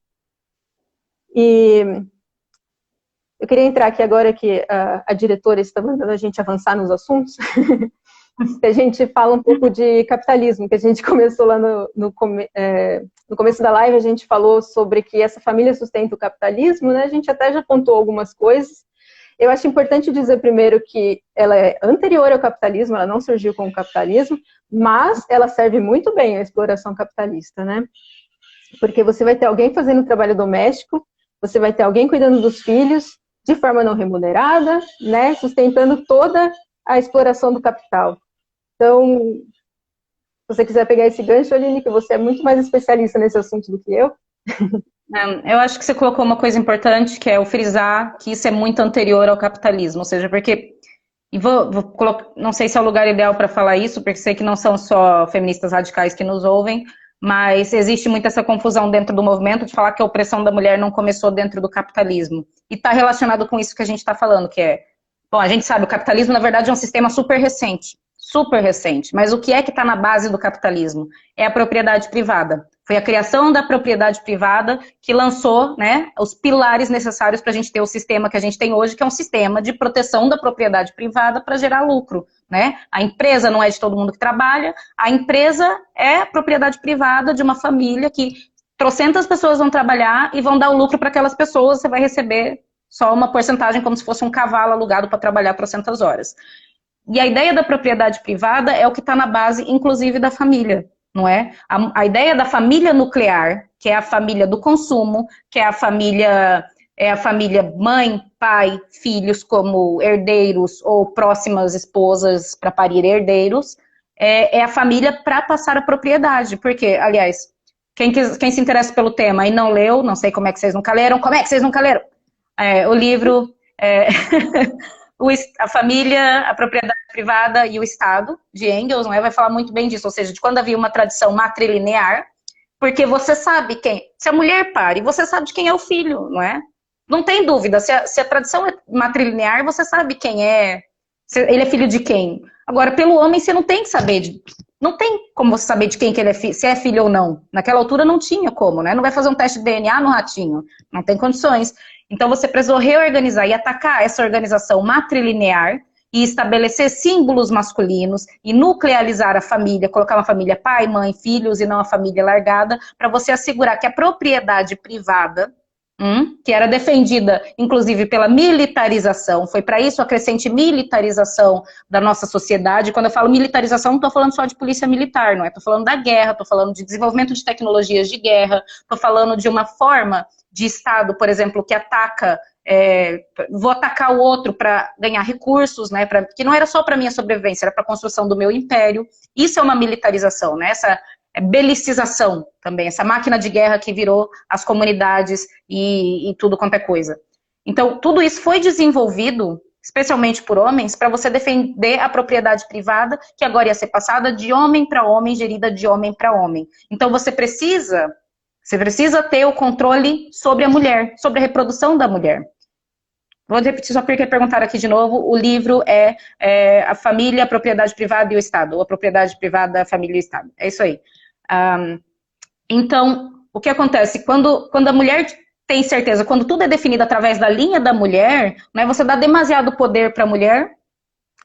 E eu queria entrar aqui agora que a diretora está mandando a gente avançar nos assuntos, que a gente fala um pouco de capitalismo, que a gente começou lá no começo da live, a gente falou sobre que essa família sustenta o capitalismo, né? A gente até já apontou algumas coisas. Eu acho importante dizer primeiro que ela é anterior ao capitalismo, ela não surgiu com o capitalismo, mas ela serve muito bem à exploração capitalista, né? Porque você vai ter alguém fazendo trabalho doméstico, você vai ter alguém cuidando dos filhos de forma não remunerada, né? Sustentando toda a exploração do capital. Então, se você quiser pegar esse gancho, Aline, que você é muito mais especialista nesse assunto do que eu. Eu acho que você colocou uma coisa importante, que é o frisar que isso é muito anterior ao capitalismo, ou seja, porque, e vou colocar, não sei se é o lugar ideal para falar isso, porque sei que não são só feministas radicais que nos ouvem, mas existe muito essa confusão dentro do movimento de falar que a opressão da mulher não começou dentro do capitalismo. E está relacionado com isso que a gente está falando, que é, bom, a gente sabe, o capitalismo na verdade é um sistema super recente, mas o que é que está na base do capitalismo? É a propriedade privada. Foi a criação da propriedade privada que lançou, né, os pilares necessários para a gente ter o sistema que a gente tem hoje, que é um sistema de proteção da propriedade privada para gerar lucro, né? A empresa não é de todo mundo que trabalha, a empresa é propriedade privada de uma família que trocentas pessoas vão trabalhar e vão dar o lucro para aquelas pessoas, você vai receber só uma porcentagem como se fosse um cavalo alugado para trabalhar trocentas horas. E a ideia da propriedade privada é o que está na base, inclusive, da família, não é? A ideia da família nuclear, que é a família do consumo, que é a família mãe, pai, filhos como herdeiros ou próximas esposas para parir herdeiros, é a família para passar a propriedade. Porque, aliás, quem se interessa pelo tema e não leu, não sei como é que vocês nunca leram, o livro... a família, a propriedade privada e o Estado, de Engels, não é? Vai falar muito bem disso, ou seja, de quando havia uma tradição matrilinear, porque você sabe quem, se a mulher pare, você sabe de quem é o filho, não é? Não tem dúvida, se a tradição é matrilinear, você sabe quem é, ele é filho de quem. Agora, pelo homem, você não tem que saber, não tem como você saber de quem que ele é filho, se é filho ou não. Naquela altura não tinha como, né? Não vai fazer um teste de DNA no ratinho, não tem condições. Então você precisou reorganizar e atacar essa organização matrilinear e estabelecer símbolos masculinos e nuclearizar a família, colocar uma família pai, mãe, filhos e não a família largada, para você assegurar que a propriedade privada, que era defendida inclusive pela militarização, foi para isso a crescente militarização da nossa sociedade. Quando eu falo militarização, não estou falando só de polícia militar, não é? Estou falando da guerra, estou falando de desenvolvimento de tecnologias de guerra, estou falando de uma forma de Estado, por exemplo, que ataca, vou atacar o outro para ganhar recursos, né, que não era só para minha sobrevivência, era para a construção do meu império. Isso é uma militarização, né, essa belicização também, essa máquina de guerra que virou as comunidades e tudo quanto é coisa. Então, tudo isso foi desenvolvido, especialmente por homens, para você defender a propriedade privada, que agora ia ser passada de homem para homem, gerida de homem para homem. Então, você precisa ter o controle sobre a mulher, sobre a reprodução da mulher. Vou repetir só porque perguntaram aqui de novo. O livro é A Família, a Propriedade Privada e o Estado. Ou a Propriedade Privada, a Família e o Estado. É isso aí. Então, o que acontece? Quando a mulher tem certeza, quando tudo é definido através da linha da mulher, né, você dá demasiado poder para a mulher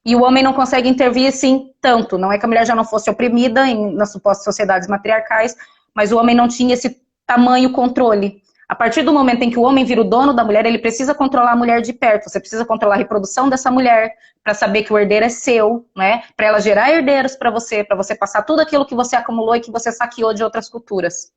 e o homem não consegue intervir assim tanto. Não é que a mulher já não fosse oprimida nas supostas sociedades matriarcais, mas o homem não tinha esse tamanho controle. A partir do momento em que o homem vira o dono da mulher, ele precisa controlar a mulher de perto. Você precisa controlar a reprodução dessa mulher, para saber que o herdeiro é seu, né? Para ela gerar herdeiros para você passar tudo aquilo que você acumulou e que você saqueou de outras culturas.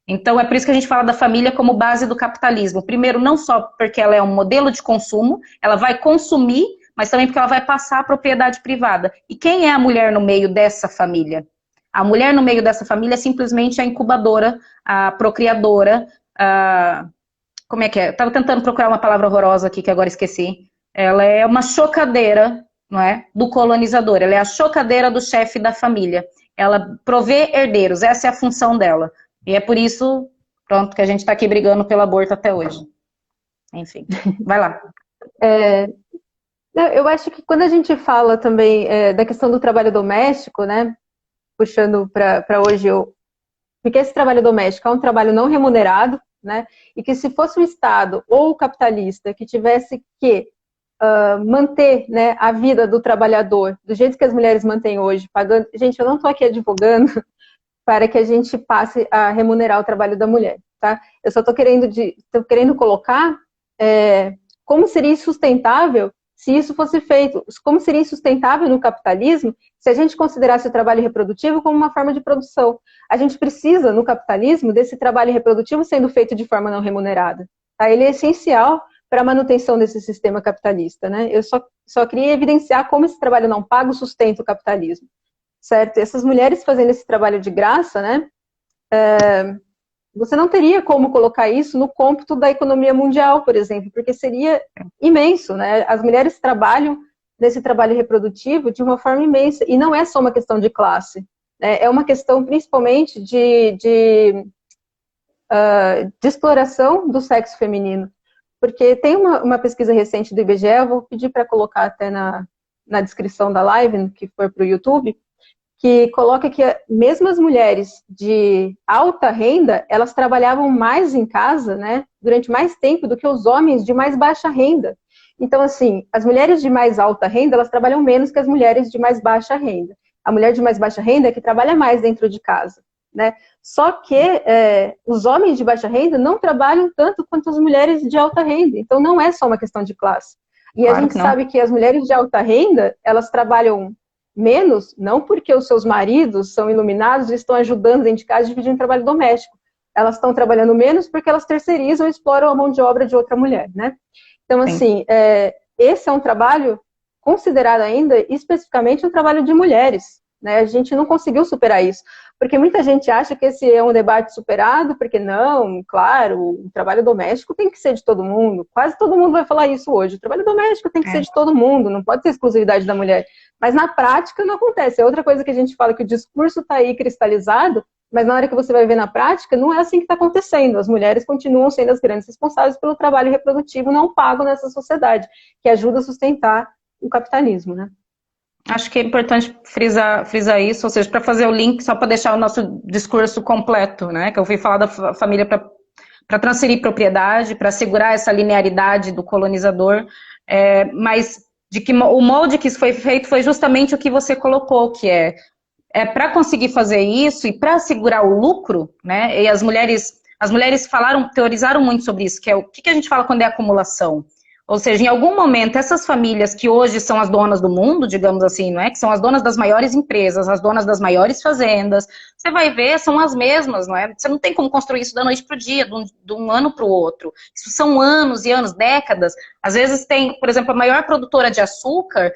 Então, é por isso que a gente fala da família como base do capitalismo. Primeiro, não só porque ela é um modelo de consumo, ela vai consumir, mas também porque ela vai passar a propriedade privada. E quem é a mulher no meio dessa família? A mulher no meio dessa família é simplesmente a incubadora, a procriadora, como é que é? Estava tentando procurar uma palavra horrorosa aqui que agora esqueci. Ela é uma chocadeira, não é? Do colonizador. Ela é a chocadeira do chefe da família. Ela provê herdeiros, essa é a função dela. E é por isso, pronto, que a gente está aqui brigando pelo aborto até hoje. Enfim, vai lá. Eu acho que quando a gente fala também da questão do trabalho doméstico, né, puxando para hoje, porque esse trabalho doméstico é um trabalho não remunerado, né, e que se fosse o Estado ou o capitalista que tivesse que manter, né, a vida do trabalhador do jeito que as mulheres mantêm hoje, pagando... Gente, eu não estou aqui advogando para que a gente passe a remunerar o trabalho da mulher, tá? Eu só estou querendo colocar como seria insustentável se isso fosse feito, como seria insustentável no capitalismo se a gente considerasse o trabalho reprodutivo como uma forma de produção. A gente precisa, no capitalismo, desse trabalho reprodutivo sendo feito de forma não remunerada. Tá? Ele é essencial para a manutenção desse sistema capitalista, né? Eu só queria evidenciar como esse trabalho não pago sustenta o capitalismo, certo? Essas mulheres fazendo esse trabalho de graça, né? Você não teria como colocar isso no cômputo da economia mundial, por exemplo, porque seria imenso, né? As mulheres trabalham nesse trabalho reprodutivo de uma forma imensa, e não é só uma questão de classe, né? É uma questão principalmente de exploração do sexo feminino, porque tem uma pesquisa recente do IBGE, eu vou pedir para colocar até na descrição da live, que for para o YouTube, que coloca que mesmo as mulheres de alta renda, elas trabalhavam mais em casa, né, durante mais tempo do que os homens de mais baixa renda. Então, assim, as mulheres de mais alta renda, elas trabalham menos que as mulheres de mais baixa renda. A mulher de mais baixa renda é que trabalha mais dentro de casa, né? Só que os homens de baixa renda não trabalham tanto quanto as mulheres de alta renda. Então, não é só uma questão de classe. E claro, a gente sabe que as mulheres de alta renda, elas trabalham menos, não porque os seus maridos são iluminados e estão ajudando dentro de casa dividindo trabalho doméstico. Elas estão trabalhando menos porque elas terceirizam e exploram a mão de obra de outra mulher, né? Então, assim, esse é um trabalho considerado ainda especificamente um trabalho de mulheres, né? A gente não conseguiu superar isso, porque muita gente acha que esse é um debate superado, porque não, claro, o trabalho doméstico tem que ser de todo mundo, quase todo mundo vai falar isso hoje, o trabalho doméstico tem que ser de todo mundo, não pode ser exclusividade da mulher. Mas na prática não acontece. É outra coisa que a gente fala, que o discurso está aí cristalizado, mas na hora que você vai ver na prática, não é assim que está acontecendo. As mulheres continuam sendo as grandes responsáveis pelo trabalho reprodutivo não pago nessa sociedade, que ajuda a sustentar o capitalismo, né? Acho que é importante frisar isso, ou seja, para fazer o link, só para deixar o nosso discurso completo, né? Que eu fui falar da família para transferir propriedade, para assegurar essa linearidade do colonizador, mas de que o molde que isso foi feito foi justamente o que você colocou, que é para conseguir fazer isso e para assegurar o lucro, né? E as mulheres teorizaram muito sobre isso, que é o que a gente fala quando é acumulação. Ou seja, em algum momento, essas famílias que hoje são as donas do mundo, digamos assim, não é? Que são as donas das maiores empresas, as donas das maiores fazendas, você vai ver, são as mesmas, não é? Você não tem como construir isso da noite para o dia, de um ano para o outro. Isso são anos e anos, décadas. Às vezes tem, por exemplo, a maior produtora de açúcar,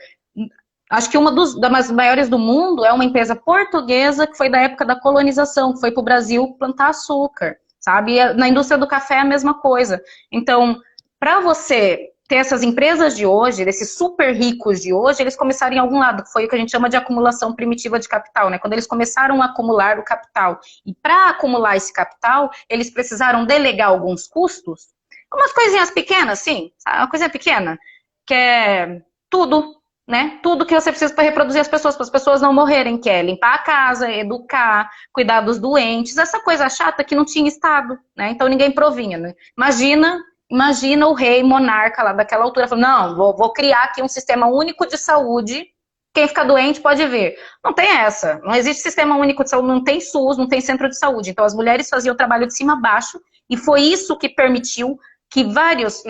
acho que uma das maiores do mundo é uma empresa portuguesa que foi da época da colonização, que foi para o Brasil plantar açúcar, sabe? E na indústria do café é a mesma coisa. Então, para você ter essas empresas de hoje, desses super ricos de hoje, eles começaram em algum lado, que foi o que a gente chama de acumulação primitiva de capital, né? Quando eles começaram a acumular o capital. E para acumular esse capital, eles precisaram delegar alguns custos, umas coisinhas pequenas, sim, uma coisinha pequena, que é tudo, né? Tudo que você precisa para reproduzir as pessoas, para as pessoas não morrerem, que é limpar a casa, educar, cuidar dos doentes, essa coisa chata que não tinha Estado, né? Então ninguém provinha, né? Imagina o rei monarca lá daquela altura falando, não, vou criar aqui um sistema único de saúde, quem ficar doente pode vir. Não tem essa, não existe sistema único de saúde, não tem SUS, não tem centro de saúde. Então as mulheres faziam o trabalho de cima a baixo E foi isso que permitiu que vários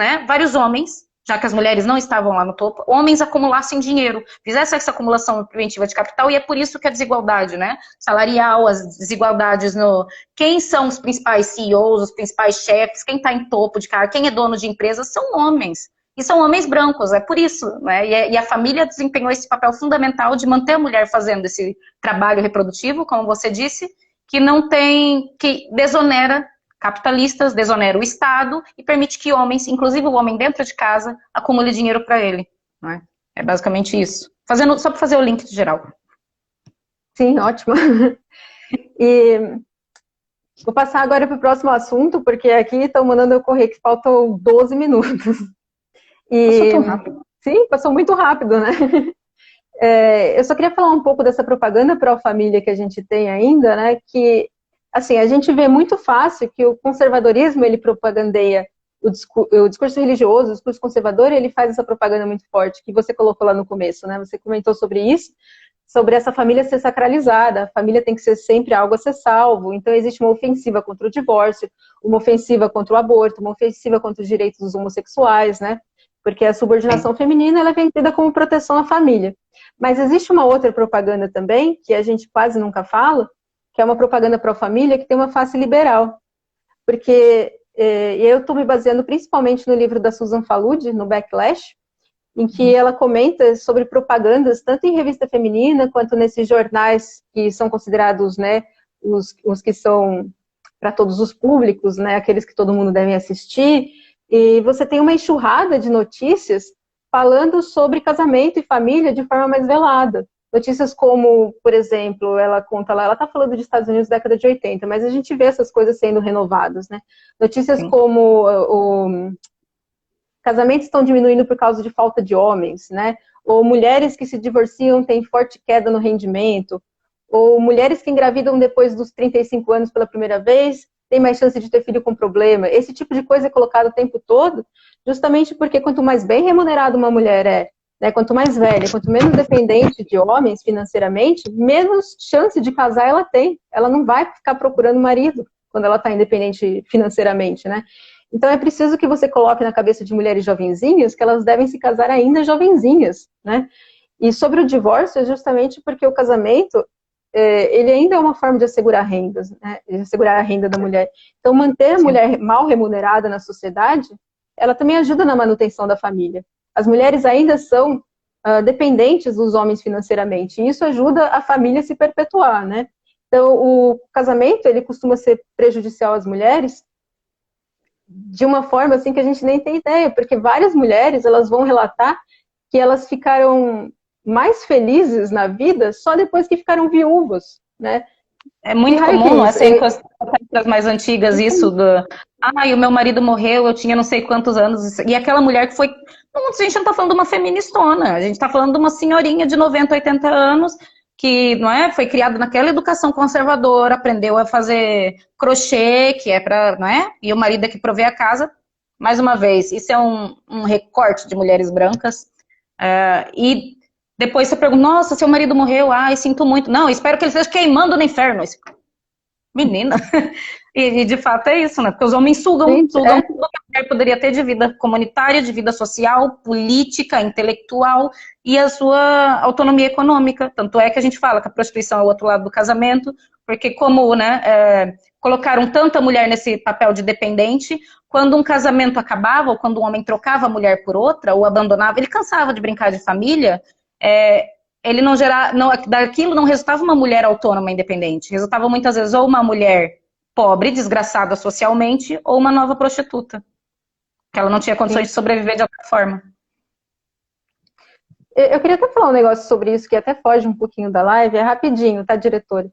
homens, já que as mulheres não estavam lá no topo, homens acumulassem dinheiro, fizessem essa acumulação preventiva de capital, e é por isso que a desigualdade, né, salarial, as desigualdades no... Quem são os principais CEOs, os principais chefes, quem está em topo de cargo, quem é dono de empresas, são homens. E são homens brancos, é por isso, né? E a família desempenhou esse papel fundamental de manter a mulher fazendo esse trabalho reprodutivo, como você disse, que desonera capitalistas, desonera o Estado e permite que homens, inclusive o homem dentro de casa, acumule dinheiro para ele. Não é? É basicamente isso. Só para fazer o link de geral. Sim, ótimo. E vou passar agora para o próximo assunto, porque aqui estão mandando eu correr, que faltam 12 minutos. Passou tão rápido. Sim, passou muito rápido, né? Eu só queria falar um pouco dessa propaganda pró-família que a gente tem ainda, né? Que, assim, a gente vê muito fácil que o conservadorismo, ele propagandeia o discurso religioso, o discurso conservador, ele faz essa propaganda muito forte, que você colocou lá no começo, né? Você comentou sobre isso, sobre essa família ser sacralizada, a família tem que ser sempre algo a ser salvo, então existe uma ofensiva contra o divórcio, uma ofensiva contra o aborto, uma ofensiva contra os direitos dos homossexuais, né? Porque a subordinação feminina ela é vendida como proteção à família. Mas existe uma outra propaganda também, que a gente quase nunca fala, que é uma propaganda pró-família que tem uma face liberal. Porque eu estou me baseando principalmente no livro da Susan Faludi, no Backlash, em que ela comenta sobre propagandas, tanto em revista feminina, quanto nesses jornais que são considerados, né, os que são para todos os públicos, né, aqueles que todo mundo deve assistir. E você tem uma enxurrada de notícias falando sobre casamento e família de forma mais velada. Notícias como, por exemplo, ela conta lá, ela está falando dos Estados Unidos da década de 80, mas a gente vê essas coisas sendo renovadas, né? Notícias como casamentos estão diminuindo por causa de falta de homens, né? Ou mulheres que se divorciam têm forte queda no rendimento, ou mulheres que engravidam depois dos 35 anos pela primeira vez têm mais chance de ter filho com problema. Esse tipo de coisa é colocado o tempo todo, justamente porque quanto mais bem remunerada uma mulher é, né, quanto mais velha, quanto menos dependente de homens financeiramente, menos chance de casar ela tem. Ela não vai ficar procurando marido quando ela está independente financeiramente, né? Então é preciso que você coloque na cabeça de mulheres jovenzinhas que elas devem se casar ainda jovenzinhas, né? E sobre o divórcio, é justamente porque o casamento, ele ainda é uma forma de assegurar rendas, né? De assegurar a renda da mulher. Então manter a mulher mal remunerada na sociedade, ela também ajuda na manutenção da família. As mulheres ainda são dependentes dos homens financeiramente, e isso ajuda a família a se perpetuar, né? Então o casamento, ele costuma ser prejudicial às mulheres de uma forma assim que a gente nem tem ideia, porque várias mulheres, elas vão relatar que elas ficaram mais felizes na vida só depois que ficaram viúvas, né? É muito comum, assim, com as mais antigas, isso do... o meu marido morreu, eu tinha não sei quantos anos, e aquela mulher que foi... A gente não tá falando de uma feministona, a gente tá falando de uma senhorinha de 90, 80 anos, que não é, foi criada naquela educação conservadora, aprendeu a fazer crochê, que é para, não é? E o marido é que provê a casa. Mais uma vez, isso é um recorte de mulheres brancas. E depois você pergunta, nossa, seu marido morreu, ai, sinto muito. Não, espero que ele esteja queimando no inferno. Menina. E de fato é isso, né? Porque os homens sugam tudo que a mulher poderia ter de vida comunitária, de vida social, política, intelectual e a sua autonomia econômica. Tanto é que a gente fala que a prostituição é o outro lado do casamento, porque como, né, colocaram tanta mulher nesse papel de dependente, quando um casamento acabava, ou quando um homem trocava a mulher por outra, ou abandonava, ele cansava de brincar de família, ele não gerava, daquilo não resultava uma mulher autônoma independente, resultava muitas vezes ou uma mulher pobre, desgraçada socialmente, ou uma nova prostituta, que ela não tinha condições de sobreviver de outra forma. Eu queria até falar um negócio sobre isso, que até foge um pouquinho da live, é rapidinho, tá, diretora?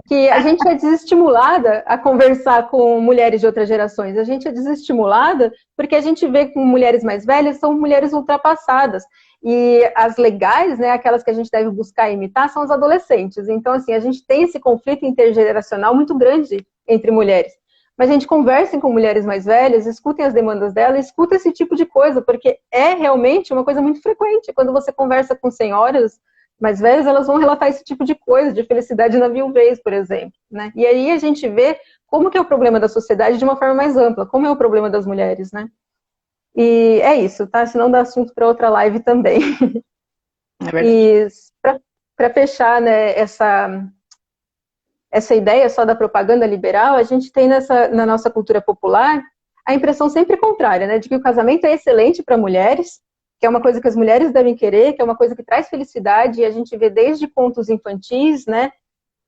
Que a gente é desestimulada a conversar com mulheres de outras gerações. A gente é desestimulada porque a gente vê que mulheres mais velhas são mulheres ultrapassadas. E as legais, né, aquelas que a gente deve buscar imitar, são os adolescentes. Então, assim, a gente tem esse conflito intergeracional muito grande entre mulheres. Mas a gente conversa com mulheres mais velhas, escutem as demandas delas, escuta esse tipo de coisa, porque é realmente uma coisa muito frequente. Quando você conversa com senhoras mais velhas, elas vão relatar esse tipo de coisa, de felicidade na viuvez, por exemplo, né? E aí a gente vê como que é o problema da sociedade de uma forma mais ampla, como é o problema das mulheres, né? E é isso, tá? Senão dá assunto para outra live também. É verdade. E para fechar, né, essa ideia só da propaganda liberal, a gente tem na nossa cultura popular a impressão sempre contrária, né, de que o casamento é excelente para mulheres, que é uma coisa que as mulheres devem querer, que é uma coisa que traz felicidade, e a gente vê desde contos infantis, né,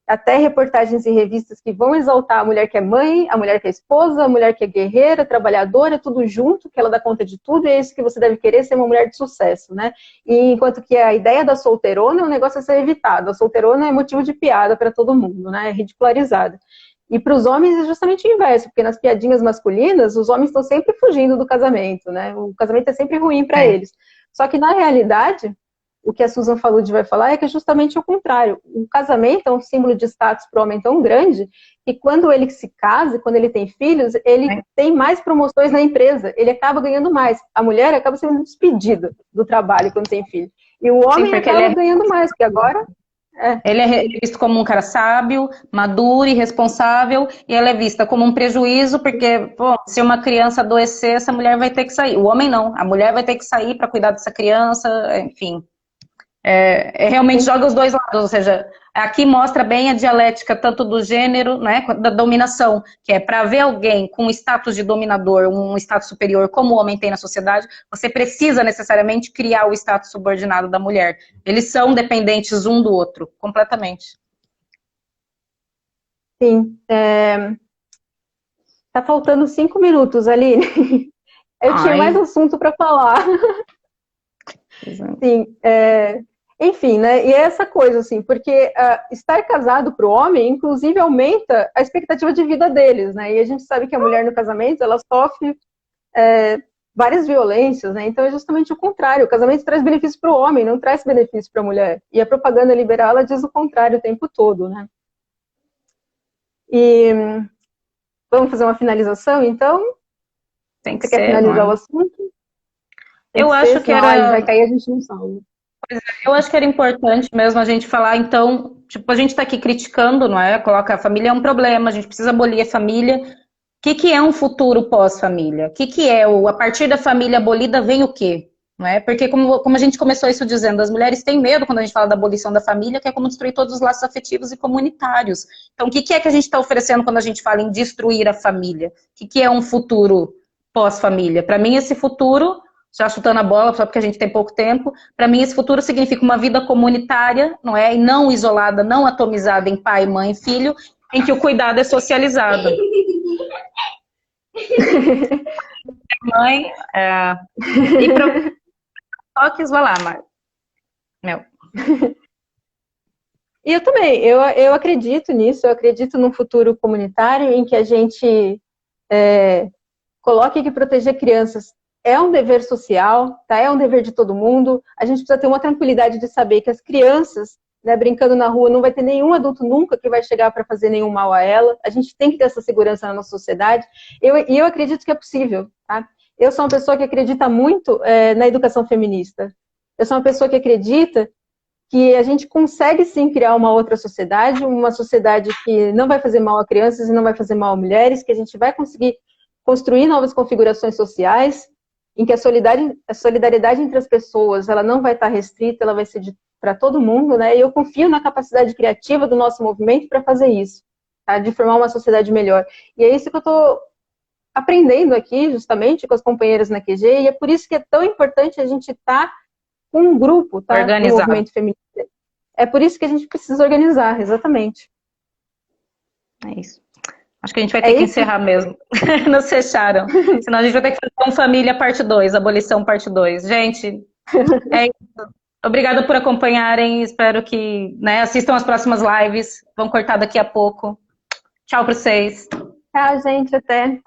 até reportagens em revistas que vão exaltar a mulher que é mãe, a mulher que é esposa, a mulher que é guerreira, trabalhadora, tudo junto, que ela dá conta de tudo, e é isso que você deve querer, ser uma mulher de sucesso, né? E enquanto que a ideia da solteirona é um negócio a ser evitado. A solteirona é motivo de piada para todo mundo, né? É ridicularizada. E para os homens é justamente o inverso, porque nas piadinhas masculinas, os homens estão sempre fugindo do casamento, né? O casamento é sempre ruim para eles. Só que, na realidade, o que a Susan Faludi vai falar é que é justamente o contrário. O casamento é um símbolo de status para o homem tão grande que quando ele se casa, quando ele tem filhos, ele tem mais promoções na empresa, ele acaba ganhando mais. A mulher acaba sendo despedida do trabalho quando tem filho. E o homem acaba ganhando mais, porque agora... Ele é visto como um cara sábio, maduro e responsável, e ela é vista como um prejuízo, porque, pô, se uma criança adoecer, essa mulher vai ter que sair. O homem não, a mulher vai ter que sair para cuidar dessa criança, enfim. Realmente joga os dois lados, ou seja, aqui mostra bem a dialética tanto do gênero, né, da dominação, que é para ver alguém com status de dominador, um status superior, como o homem tem na sociedade, você precisa necessariamente criar o status subordinado da mulher. Eles são dependentes um do outro, completamente. Sim. Tá faltando 5 minutos, Aline. Eu tinha mais assunto para falar. Sim, enfim, né? E é essa coisa, assim, porque estar casado para o homem, inclusive, aumenta a expectativa de vida deles, né? E a gente sabe que a mulher no casamento, ela sofre várias violências, né? Então é justamente o contrário. O casamento traz benefício para o homem, não traz benefício para a mulher. E a propaganda liberal, ela diz o contrário o tempo todo, né? E vamos fazer uma finalização, então? Tem que Você quer finalizar o assunto? Eu acho que era... vai cair, a gente não salva. Eu acho que era importante mesmo a gente falar, então, tipo, a gente está aqui criticando, não é? Coloca a família é um problema, a gente precisa abolir a família. O que é um futuro pós-família? O que é a partir da família abolida vem o quê? Não é? Porque como a gente começou isso dizendo, as mulheres têm medo quando a gente fala da abolição da família, que é como destruir todos os laços afetivos e comunitários. Então, o que é que a gente está oferecendo quando a gente fala em destruir a família? O que é um futuro pós-família? Para mim, esse futuro... já chutando a bola, só porque a gente tem pouco tempo, para mim esse futuro significa uma vida comunitária, não é? E não isolada, não atomizada em pai, mãe e filho, em que o cuidado é socializado. Mãe, e para toques, vai lá, Mar. Meu. E eu também, eu acredito nisso, eu acredito num futuro comunitário em que a gente coloque que proteger crianças é um dever social, tá? É um dever de todo mundo. A gente precisa ter uma tranquilidade de saber que as crianças, né, brincando na rua, não vai ter nenhum adulto nunca que vai chegar para fazer nenhum mal a ela. A gente tem que ter essa segurança na nossa sociedade. E eu acredito que é possível, tá? Eu sou uma pessoa que acredita muito na educação feminista. Eu sou uma pessoa que acredita que a gente consegue sim criar uma outra sociedade, uma sociedade que não vai fazer mal a crianças e não vai fazer mal a mulheres, que a gente vai conseguir construir novas configurações sociais, em que a solidariedade entre as pessoas, ela não vai estar restrita, ela vai ser para todo mundo, né? E eu confio na capacidade criativa do nosso movimento para fazer isso, tá? De formar uma sociedade melhor. E é isso que eu estou aprendendo aqui, justamente, com as companheiras na QG, e é por isso que é tão importante a gente estar com um grupo, tá? No movimento feminista. É por isso que a gente precisa organizar, exatamente. É isso. Acho que a gente vai ter que encerrar mesmo. Nos fecharam. Senão a gente vai ter que fazer um Família parte 2, Abolição parte 2. Gente, é isso. Obrigada por acompanharem. Espero que assistam as próximas lives. Vão cortar daqui a pouco. Tchau para vocês. Tchau, gente. Até.